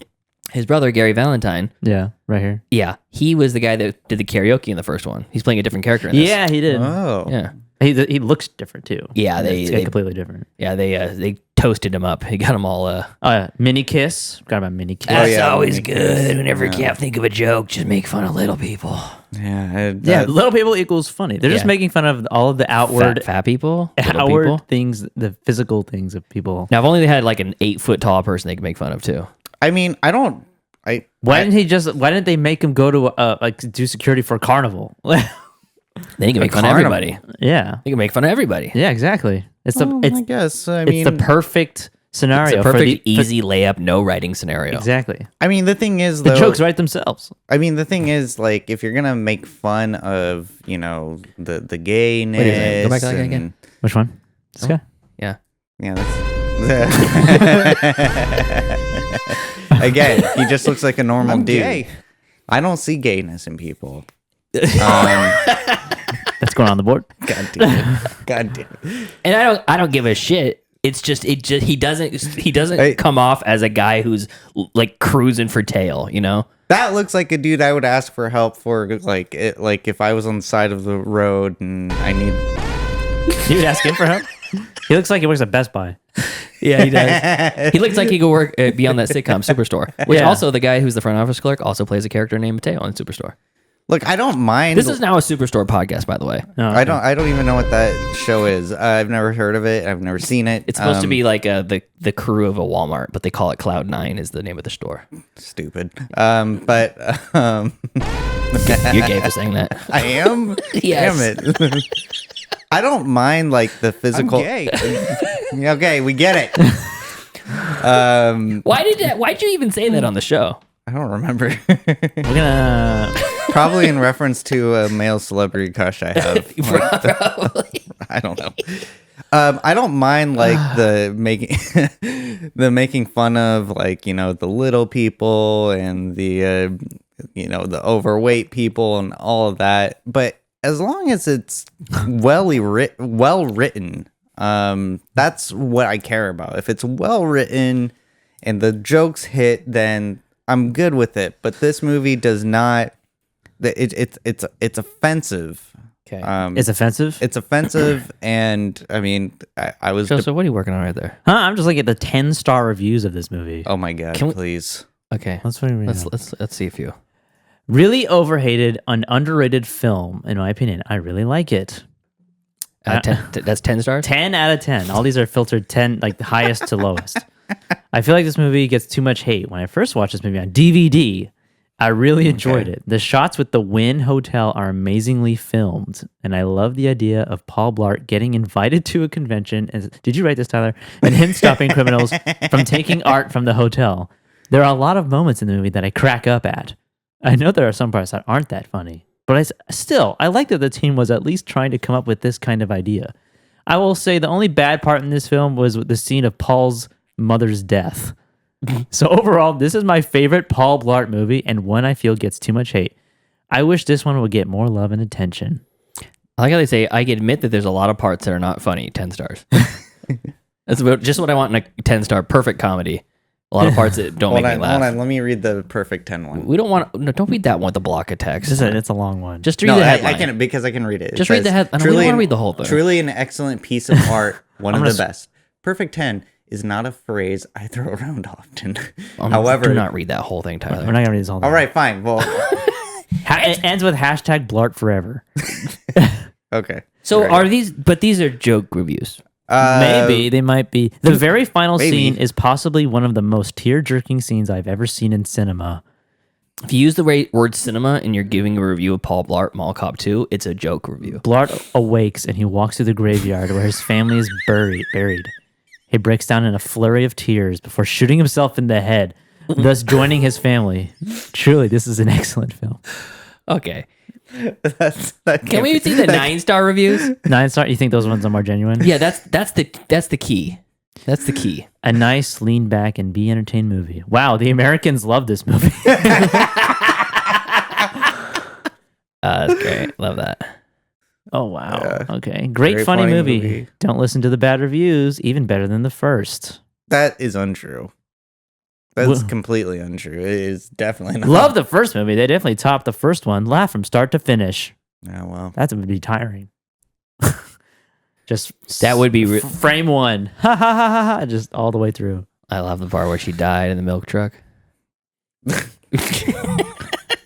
his brother Gary Valentine. Yeah, right here. Yeah, he was the guy that did the karaoke in the first one. He's playing a different character in this. Yeah, he did. Oh. Yeah. He looks different too. Yeah, It's they completely different. yeah they toasted him up. He got them all. Oh yeah, mini kiss. Forgot about mini kiss. That's yeah, always Nick good. Whenever you can't think of a joke, just make fun of little people. Yeah. Yeah, little people equals funny. They're just Yeah. making fun of all of the outward Fat people, little outward people. things, the physical things of people. Now, if only they had like an 8 foot tall person they could make fun of too. I mean, I don't. Why didn't they make him go to like do security for a carnival? They can make fun of carnival. everybody. Yeah. They can make fun of everybody. Yeah, exactly. It's the I guess. I it's mean, the perfect scenario. It's a for perfect, the, easy layup, no writing scenario. Exactly. I mean, the thing is, The though, jokes write themselves. I mean, the thing is, like, if you're gonna make fun of, the gayness. Wait a second. Go back to that guy and- again. Which one? This guy? Yeah. Yeah, that's again. He just looks like a normal dude. gay. I don't see gayness in people. That's going on the board. God damn. God damn. And I don't give a shit. It's just he doesn't Hey. come off as a guy who's like cruising for tail, you know? That looks like a dude I would ask for help for, like if I was on the side of the road and I need. You would ask him for help? He looks like he works at Best Buy. Yeah, he does. He looks like he could work be on that sitcom Superstore. Which Yeah. also the guy who's the front office clerk also plays a character named Mateo on Superstore. Look, I don't mind. This is now a Superstore podcast, by the way. Oh, I don't even know what that show is. I've never heard of it. I've never seen it. It's supposed to be like the crew of a Walmart, but they call it Cloud 9 is the name of the store. stupid. You're gay for saying that. I am. Yes. Damn it. I don't mind like the physical. gay. Yeah, okay, we get it. Why'd you even say that on the show? I don't remember. We're gonna. Probably in reference to a male celebrity crush I have. Probably. I don't know. I don't mind like the making the making fun of like, you know, the little people and the you know, the overweight people and all of that, but as long as it's well written, that's what I care about. If it's well written and the jokes hit, then I'm good with it. But this movie does not. It's offensive. Okay. It's offensive? It's offensive, and I mean, I was. So what are you working on right there? Huh? I'm just looking at the 10-star reviews of this movie. Oh my god! Can we- Please. Okay. That's what I mean. Let's see a few. Really overhated, an underrated film, in my opinion. I really like it. That's 10 stars? 10 out of 10. All these are filtered 10, like the highest to lowest. I feel like this movie gets too much hate. When I first watched this movie on DVD, I really enjoyed it. The shots with the Wynn Hotel are amazingly filmed, and I love the idea of Paul Blart getting invited to a convention. Did you write this, Tyler? And him stopping criminals from taking art from the hotel. There are a lot of moments in the movie that I crack up at. I know there are some parts that aren't that funny, but I like that the team was at least trying to come up with this kind of idea. I will say the only bad part in this film was the scene of Paul's mother's death. So overall, this is my favorite Paul Blart movie, and one I feel gets too much hate. I wish this one would get more love and attention. I like how they say, I can admit that there's a lot of parts that are not funny. 10 stars. That's just what I want in a 10-star perfect comedy. A lot of parts that don't make me laugh. Hold on, let me read the perfect 10 one. We don't want. No, don't read that one with the block of text. It's a long one. Just read No, the headline. I can because I can read it. Just read the headline. I don't want to read the whole thing. Truly an excellent piece of art, one of the best. Perfect 10 is not a phrase I throw around often. However, do not read that whole thing, Tyler. We're not gonna read this whole thing. all right, fine. Well, It ends with hashtag Blart forever. okay. So Great. are these? But these are joke reviews. Maybe they might be. The very final maybe. scene is possibly one of the most tear-jerking scenes I've ever seen in cinema. If you use the word cinema and you're giving a review of Paul Blart Mall Cop 2, it's a joke review. Blart awakes and he walks through the graveyard where his family is buried. He breaks down in a flurry of tears before shooting himself in the head, thus joining his family. Truly, this is an excellent film. Okay. That Can we see the 9-star reviews? 9-star. You think those ones are more genuine? Yeah, that's the key. That's the key. A nice lean back and be entertained movie. Wow, the Americans love this movie. That's great. Love that. Oh wow. Yeah. Okay. Great funny movie. Don't listen to the bad reviews. Even better than the first. That is untrue. That's Wha- completely untrue. It is definitely not. Love the first movie. They definitely topped the first one. Laugh from start to finish. Yeah, well. That would be tiring. Just That would be frame one. Ha ha ha ha ha. Just all the way through. I love the part where she died in the milk truck.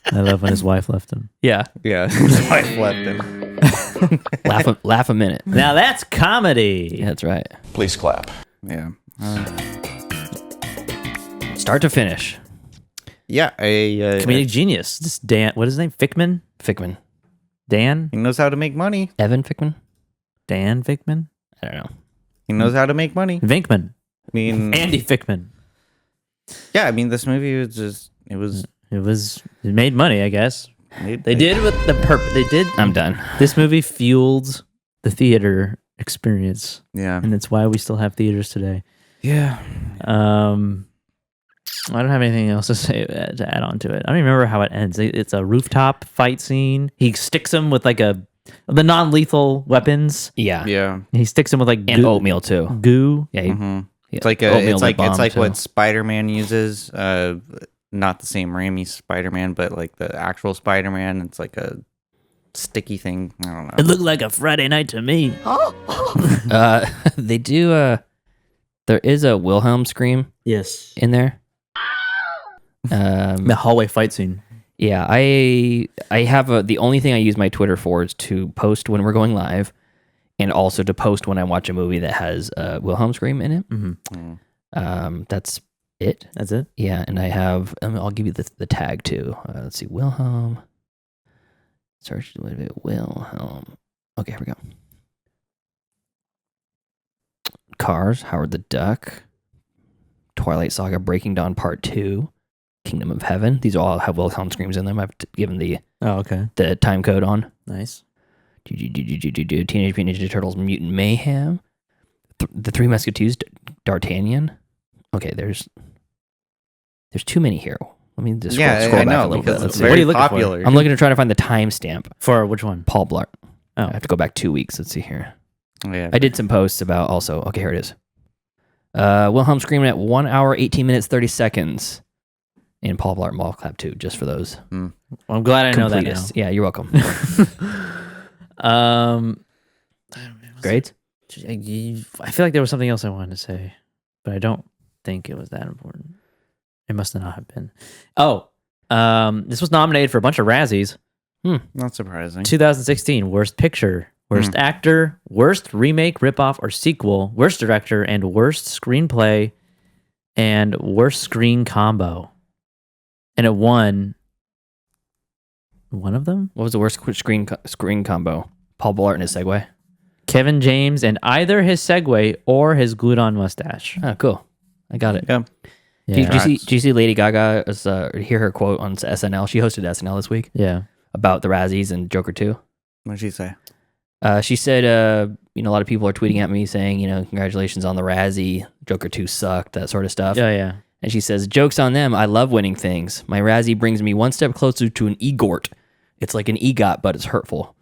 I love when his wife left him. Yeah. Yeah, his wife left him. Laugh a minute. Now that's comedy. Yeah, that's right. Please clap. Yeah. Start to finish. Yeah, Comedic genius. This Dan. What is his name? Fickman. Fickman. Dan. he knows how to make money. Evan Fickman? Dan Fickman. I don't know. He knows how to make money. Vinkman. I mean, Andy Fickman. yeah, I mean, this movie was just, It made money, I guess. it- They did with the purpose. They did. I'm done. This movie fueled the theater experience, Yeah. and it's why we still have theaters today. Yeah. I don't have anything else to say to add on to it. I don't even remember how it ends. It's a rooftop fight scene. He sticks him with like the non-lethal weapons. Yeah. Yeah. He sticks him with like And oatmeal too. goo. Yeah. Mm-hmm. Yeah. It's like Oatmeal's a bomb, it's like too. what Spider-Man uses. Not the same Raimi Spider-Man, but like the actual Spider-Man. It's like a sticky thing. I don't know. It looked like a Friday night to me. They do. There is a Wilhelm scream Yes. in there. The hallway fight scene. Yeah, I have the only thing I use my Twitter for is to post when we're going live, and also to post when I watch a movie that has a Wilhelm scream in it. Mm-hmm. That's it. That's it. Yeah, and I have. I'll give you the tag too. Let's see, Wilhelm. Search Wilhelm. Okay, here we go. Cars, Howard the Duck, Twilight Saga, Breaking Dawn Part 2, Kingdom of Heaven. These all have Wilhelm screams in them. I've given the okay. the time code on. Nice. Teenage Mutant Ninja Turtles Mutant Mayhem, The Three Musketeers, D'Artagnan. Okay, there's too many here. Let me just scroll I back know, a little bit. because Let's it's see. What are very you looking for? popular. I'm looking to try to find the timestamp. For which one? Paul Blart. Oh. I have to go back 2 weeks. Let's see here. Yeah. I did some posts about also. Okay, here it is. Wilhelm screaming at 1 hour, 18 minutes, 30 seconds in Paul Blart Mall Clap 2, just for those. Well, I'm glad I know that now. completists. Yeah, you're welcome. Grades? I feel like there was something else I wanted to say, but I don't think it was that important. It must not have been. Oh, this was nominated for a bunch of Razzies. Not surprising. 2016, Worst Picture, Worst Actor, Worst Remake, Ripoff, or Sequel, Worst Director, and Worst Screenplay, and Worst Screen Combo. And it won one of them? What was the worst screen combo? Paul Blart and his Segway? Kevin James and either his Segway or his glued-on mustache. Oh, cool. I got it. Yeah. Did you see Lady Gaga hear her quote on SNL? She hosted SNL this week. Yeah. About the Razzies and Joker 2. What did she say? She said, a lot of people are tweeting at me saying, congratulations on the Razzie. Joker 2 sucked, that sort of stuff. Yeah, yeah. And she says, joke's on them. I love winning things. My Razzie brings me one step closer to an EGOT. It's like an EGOT, but it's hurtful.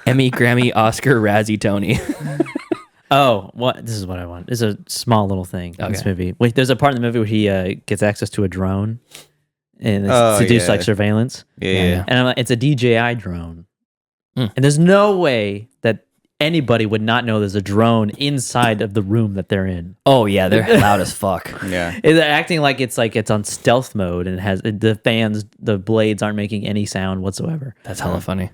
Emmy, Grammy, Oscar, Razzie, Tony. Oh, what? This is what I want. It's a small little thing in this movie. Wait, there's a part in the movie where he gets access to a drone and it's to do like surveillance. Yeah. And I'm like, it's a DJI drone. And there's no way that anybody would not know there's a drone inside of the room that they're in. Oh, yeah, they're loud as fuck. Yeah. They're acting like it's on stealth mode and it has the fans, the blades aren't making any sound whatsoever. That's hella funny.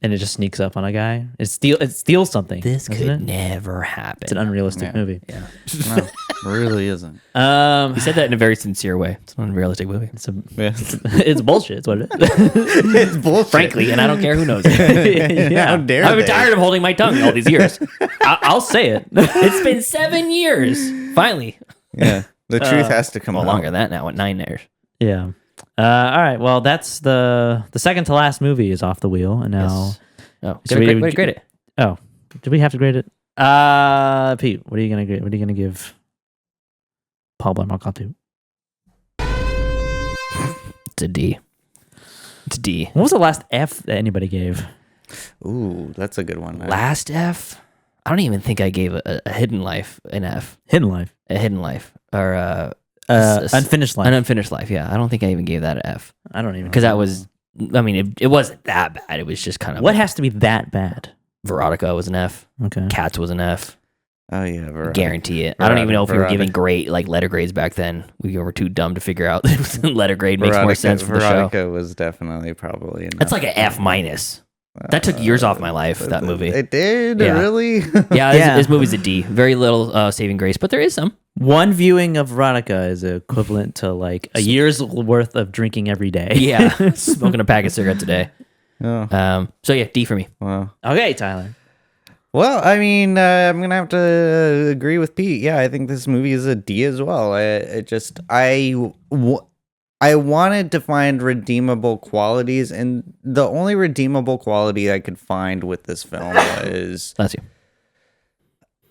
And it just sneaks up on a guy. It steals something. This doesn't could it? never happen. It's an unrealistic movie. Yeah. No, it really isn't. He said that in a very sincere way. It's an unrealistic movie. It's bullshit. It's what it is. It's bullshit. Frankly, and I don't care who knows it. Yeah. How dare I've been they? tired of holding my tongue all these years. I'll say it. It's been 7 years. Finally. Yeah. The truth has to come Well, out. longer than that now. 9 years. Yeah. All right. Well, that's the second to last movie is off the wheel, and now. Yes. Oh, So way we- to grade it. Oh, do we have to grade it? Pete, what are you gonna grade? What are you gonna give Paul Blart Mall Cop 2? It's a D. It's a D. What was the last F that anybody gave? Ooh, that's a good one. Last F? I don't even think I gave a Hidden Life an F. Hidden Life. A Hidden Life. Or Unfinished Life. An Unfinished Life, yeah. I don't think I even gave that an F. I don't even Because that was, I mean, it wasn't that bad. It was just kind of. What has to be that bad? Veronica was an F. Okay. Cats was an F. Oh, yeah. Veronica. Guarantee it. I don't even know if we were giving great letter grades back then. We were too dumb to figure out that letter grade makes more sense for the show. Veronica was definitely probably enough. That's like an F minus. That took years off my life, that movie. It did? Yeah. Really? Yeah, this movie's a D. Very little saving grace, but there is some. One viewing of Veronica is equivalent to like a year's worth of drinking every day. Yeah, smoking a pack of cigarettes a day. Oh, So yeah, D for me. wow. Okay, Tyler. Well, I mean, I'm going to have to agree with Pete. Yeah, I think this movie is a D as well. I wanted to find redeemable qualities, and the only redeemable quality I could find with this film Bless you.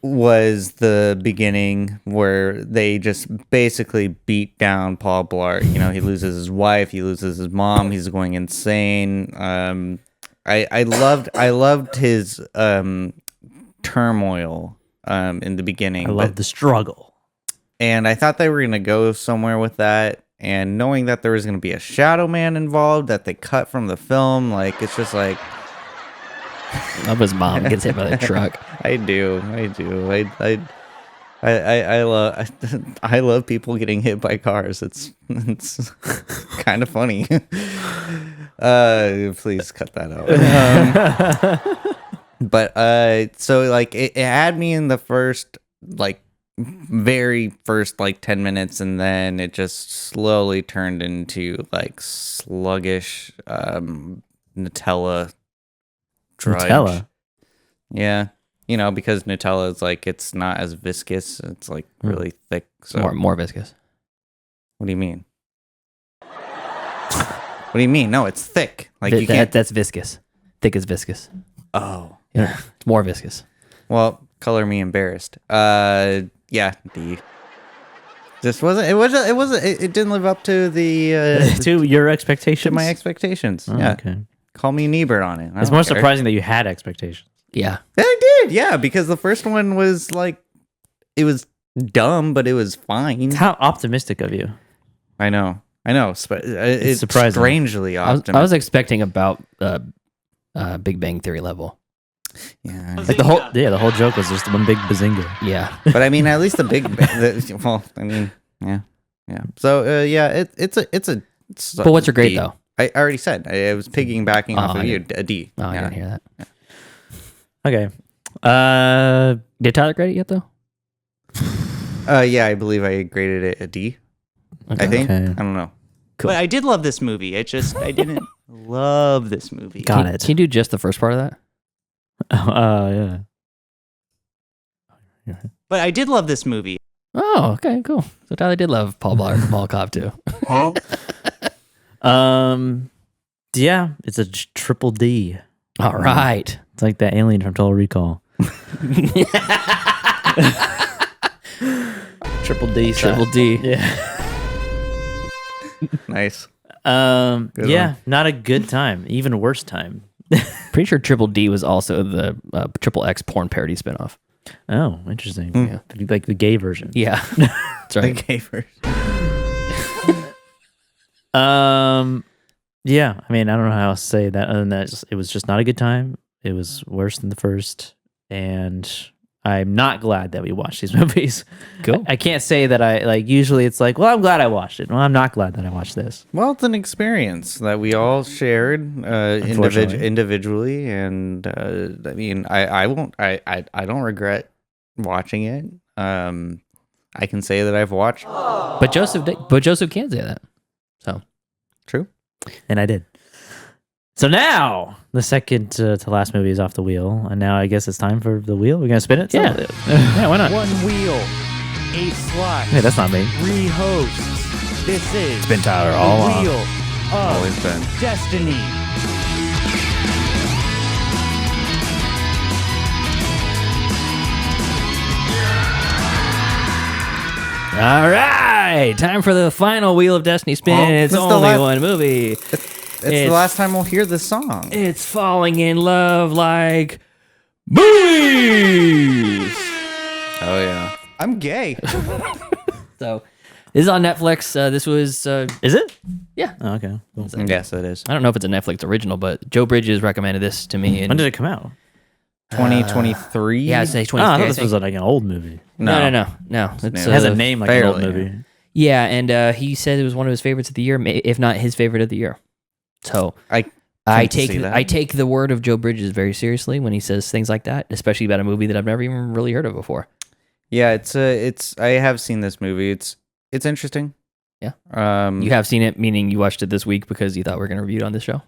was the beginning where they just basically beat down Paul Blart. You know, he loses his wife, he loses his mom, he's going insane. I loved his turmoil in the beginning. I love the struggle. And I thought they were going to go somewhere with that. And knowing that there was going to be a shadow man involved that they cut from the film, like, it's just like... Love his mom gets hit by the truck. I do. I love people getting hit by cars. It's kind of funny. Please cut that out. But so like it had me in the first very first 10 minutes, and then it just slowly turned into sluggish Nutella drudge. Nutella? Yeah. You know, because Nutella is it's not as viscous. It's really thick. So More viscous. what do you mean? What do you mean? No, it's thick. You can't. That's viscous. Thick is viscous. Oh. Yeah, it's more viscous. Well, color me embarrassed. Yeah, D. Just wasn't. It didn't live up to the To your to expectations? my expectations. Oh, yeah. okay. Call me an Ebert on it. It's more surprising that you had expectations. Yeah. I did. Yeah, because the first one was like, it was dumb, but it was fine. How optimistic of you. I know. It's surprising. Strangely I optimistic. was expecting about Big Bang Theory level. Yeah. Like the whole joke was just one big bazinga. Yeah. But I mean, at least yeah. So it's a. But what's your grade D. though? I already said I was piggybacking off of you. A D. Oh, I Yeah. didn't hear that. Okay. Did Tyler grade it yet though? Yeah, I believe I graded it a D. I think. Okay. I don't know. But I did love this movie. It just I didn't love this movie. Got Can it. you do just the first part of that? Yeah. But I did love this movie. Oh, okay, cool. So Tyler did love Paul Blart Mall Cop too. Yeah, it's a triple D. All right. It's like that alien from Total Recall. Triple D. Triple D. Yeah. Nice. Yeah, one. not a good time. Even worse time. Pretty sure Triple D was also the Triple X porn parody spinoff. Oh, interesting. Yeah. Like the gay version. Yeah. That's right. Okay, first. Yeah, I mean, I don't know how else to say that other than that it was just not a good time. It was worse than the first, and I'm not glad that we watched these movies. Cool. I can't say that I like. Usually, it's like, well, I'm glad I watched it. Well, I'm not glad that I watched this. Well, it's an experience that we all shared Unfortunately. individually, and I mean, I won't. I don't regret watching it. I can say that I've watched. But Joseph can't say that. So True. And I did. So now the second to last movie is off the wheel, and now I guess it's time for the wheel. We're gonna spin it. Yeah. Yeah. Why not? One wheel, 8 slots, Hey, that's not me. 3 hosts. This is been Tyler the all along. Wheel of Always been. Destiny. all right, time for the final Wheel of Destiny spin. Oh, It's this is the only last- one movie. It's the last time we'll hear this song. It's falling in love like movies. Oh yeah. I'm gay. So this is on Netflix. This was Is it? yeah. Oh, okay. Cool. Yes, it is. I don't know if it's a Netflix original, but Joe Bridges recommended this to me. And, When did it come out? 2023. yeah, it's 2023. Oh, I thought I this think. was like an old movie. No. It's, new. It has a name like an old Fairly movie. Yeah, and he said it was one of his favorites of the year, if not his favorite of the year. So I take see that. I take the word of Joe Bridges very seriously when he says things like that, especially about a movie that I've never even really heard of before. Yeah, it's. I have seen this movie. It's interesting. Yeah. You You have seen it, meaning you watched it this week because you thought we were going to review it on this show.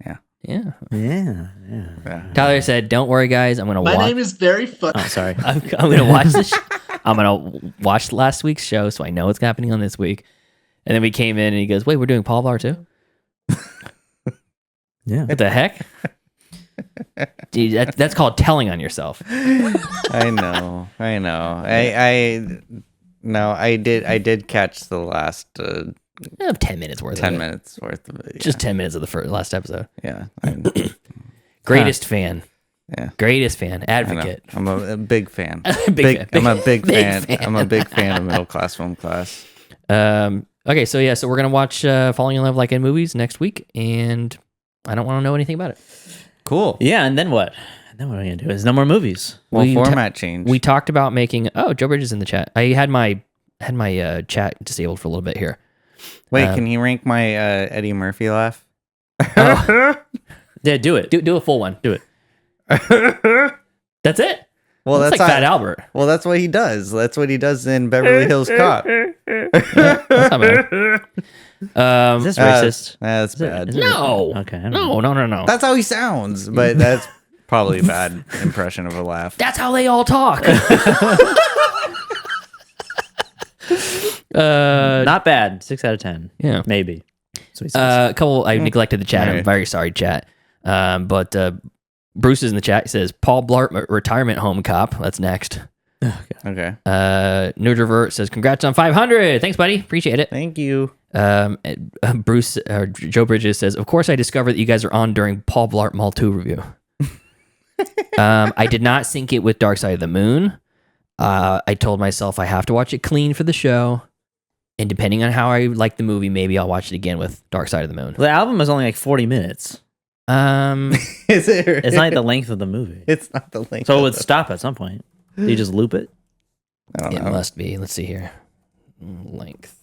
Yeah. Yeah. Yeah. Tyler said, "Don't worry, guys. I'm going to watch. My name is very fun. Oh, sorry. I'm going to watch this. I'm going to watch last week's show, so I know what's happening on this week." And then we came in, and he goes, "Wait, we're doing Paul Blart too? Yeah. What the heck?" Dude, that's called telling on yourself. I know. I did catch the last 10 minutes worth. 10 of it. minutes worth of it. Yeah. Just 10 minutes of the last episode. Yeah. Greatest fan. Yeah. Greatest fan. I know. Advocate. I'm a big fan. Big fan. I'm a big fan. fan. I'm a big fan of middle class film class. Okay, so we're gonna watch Falling in Love Like in Movies next week, and I don't want to know anything about it. Cool. Yeah, and then what? Then what are we gonna do? There's no more movies. Well, We format change. We talked about making. Oh, Joe Bridges in the chat. I had my chat disabled for a little bit here. Wait, can you rank my Eddie Murphy laugh? Yeah, do it. Do a full one. Do it. That's it. Well, that's like not- Fat Albert. Well, that's what he does. That's what he does in Beverly Hills Cop. That's not bad. Is this racist? That's Is it- bad. is it- No. Okay. I don't know. No. That's how he sounds, but that's probably a bad impression of a laugh. That's how they all talk. Not bad. 6 out of 10. Yeah. Maybe. So he says. A couple. I neglected the chat. I'm Alright. very sorry, chat. But Bruce is in the chat. He says, Paul Blart, retirement home cop. That's next. Okay. Nerdrovert says, congrats on 500. Thanks, buddy. Appreciate it. Thank you. Bruce, Joe Bridges says, of course I discovered that you guys are on during Paul Blart Mall 2 review. I did not sync it with Dark Side of the Moon. I told myself I have to watch it clean for the show. And depending on how I like the movie, maybe I'll watch it again with Dark Side of the Moon. The album is only like 40 minutes. Is it? It's not the length of the movie. It's not the length. So it would stop at some point. Do you just loop it? I don't It know. must be. Let's see here. Length.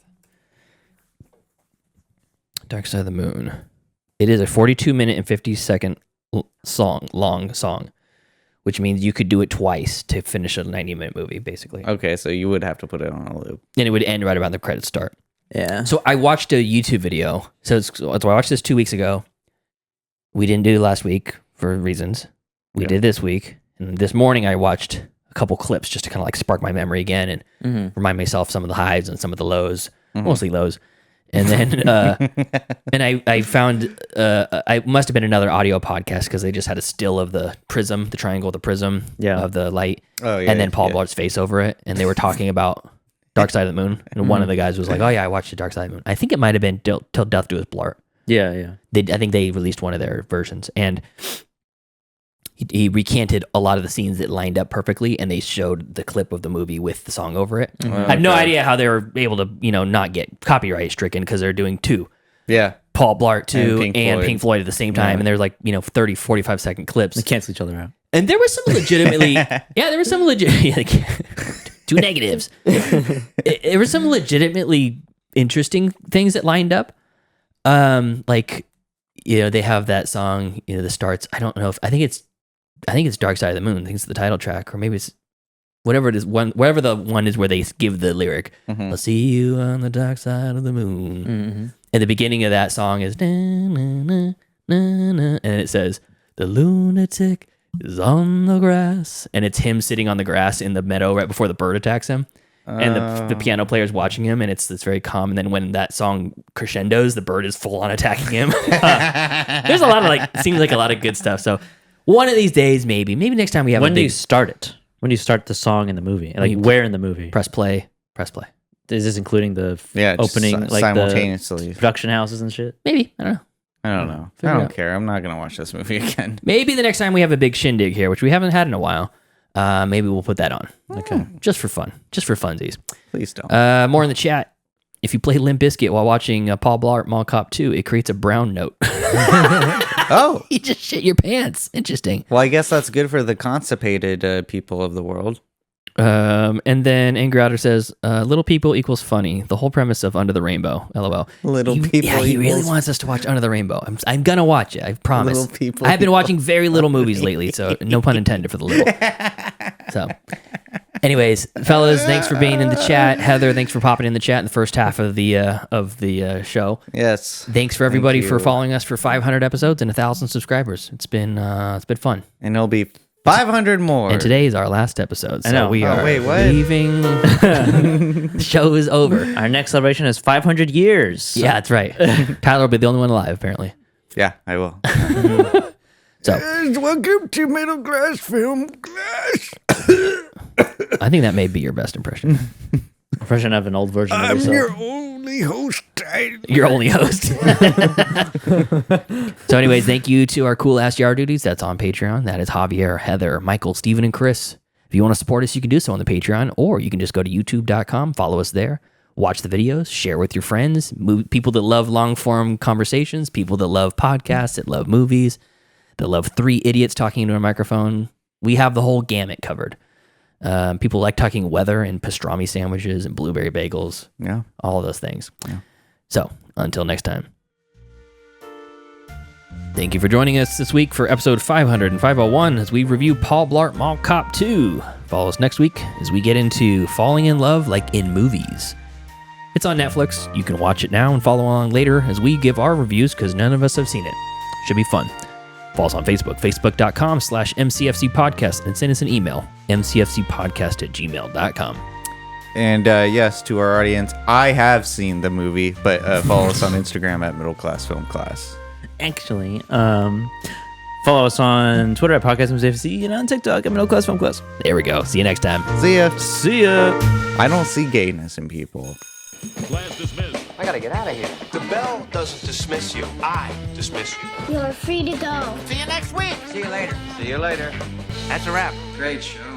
Dark Side of the Moon. It is a 42-minute and 50-second long song, which means you could do it twice to finish a 90-minute movie, basically. Okay, so you would have to put it on a loop. And it would end right around the credits start. Yeah. So I watched a YouTube video. So I watched this 2 weeks ago. We didn't do it last week for reasons. We did this week. And this morning I watched a couple clips just to kind of like spark my memory again and remind myself some of the highs and some of the lows, mostly lows. And then and I found I must have been another audio podcast because they just had a still of the prism, the triangle of the prism of the light. Oh, yeah, and then Paul Blart's face over it. And they were talking about Dark Side of the Moon. And one of the guys was like, oh yeah, I watched the Dark Side of the Moon. I think it might have been Till Death Do Us Blart. Yeah. I think they released one of their versions. And he recanted a lot of the scenes that lined up perfectly, and they showed the clip of the movie with the song over it. I have no idea how they were able to, not get copyright stricken because they're doing two. Yeah. Paul Blart 2 and Pink Floyd at the same time, and they're like, 30, 45 second clips. They cancel each other out. And there was some legitimately, two negatives. There were some legitimately interesting things that lined up. They have that song, that starts, I don't know if, I think it's Dark Side of the Moon. I think it's the title track, or maybe it's whatever it is, whatever the one is where they give the lyric, I'll see you on the dark side of the moon. And the beginning of that song is, na, na, na, na, na, and it says, the lunatic is on the grass. And it's him sitting on the grass in the meadow right before the bird attacks him. And the piano player's watching him, and it's very calm. And then when that song crescendos, the bird is full on attacking him. There's a lot of seems like a lot of good stuff. So one of these days, maybe next time we have. When do you start it? When do you start the song in the movie? Where in the movie? Press play. Is this including the opening, simultaneously, the production houses and shit? Maybe. I don't know. I don't care. I'm not gonna watch this movie again. Maybe the next time we have a big shindig here, which we haven't had in a while. Maybe we'll put that on. Okay. Just for fun. Just for funsies. Please don't. More in the chat. If you play Limp Bizkit while watching Paul Blart Mall Cop 2, it creates a brown note. Oh. You just shit your pants. Interesting. Well, I guess that's good for the constipated people of the world. And then Angry Otter says, little people equals funny. The whole premise of Under the Rainbow. LOL. Little people Yeah, he really equals- wants us to watch Under the Rainbow. I'm going to watch it. I promise. Little people I've been watching very little movies lately, so no pun intended for the little. So, anyways, fellas, thanks for being in the chat. Heather, thanks for popping in the chat in the first half of the show. Yes. Thanks for everybody Thank for you. following us for 500 episodes and 1,000 subscribers. It's been fun. And it'll be 500 more. And today is our last episode, so I know. we Oh, are wait, what? leaving. The show is over. Our next celebration is 500 years. Yeah, that's right. Tyler will be the only one alive, apparently. Yeah, I will. So, Welcome to Middle Class Film Class. I think that may be your best impression. Impression of an old version of yourself. only host. Your only host. So anyways, thank you to our cool ass yard duties. That's on Patreon. That is Javier, Heather, Michael, Steven, and Chris. If you want to support us, you can do so on the Patreon, or you can just go to youtube.com, follow us there, watch the videos, share with your friends, people that love long form conversations, people that love podcasts, that love movies, that love three idiots talking into a microphone. We have the whole gamut covered. People like talking weather and pastrami sandwiches and blueberry bagels. Yeah. All of those things. Yeah. So until next time. Thank you for joining us this week for episode 500 and 501 as we review Paul Blart Mall Cop 2. Follow us next week as we get into falling in love like in movies. It's on Netflix. You can watch it now and follow along later as we give our reviews because none of us have seen it. Should be fun. Follow us on Facebook, facebook.com/MCFC podcast, and send us an email, mcfcpodcast@gmail.com. And yes, to our audience, I have seen the movie, but follow us on Instagram at Middle Class Film Class. Actually, Follow us on Twitter at Podcast MSAFC and on TikTok at Middle Class Film Class. There we go. See you next time. See ya. See ya. I don't see gayness in people. Class dismissed. I gotta get out of here. The bell doesn't dismiss you. I dismiss you. You're free to go. See you later. That's a wrap. Great show.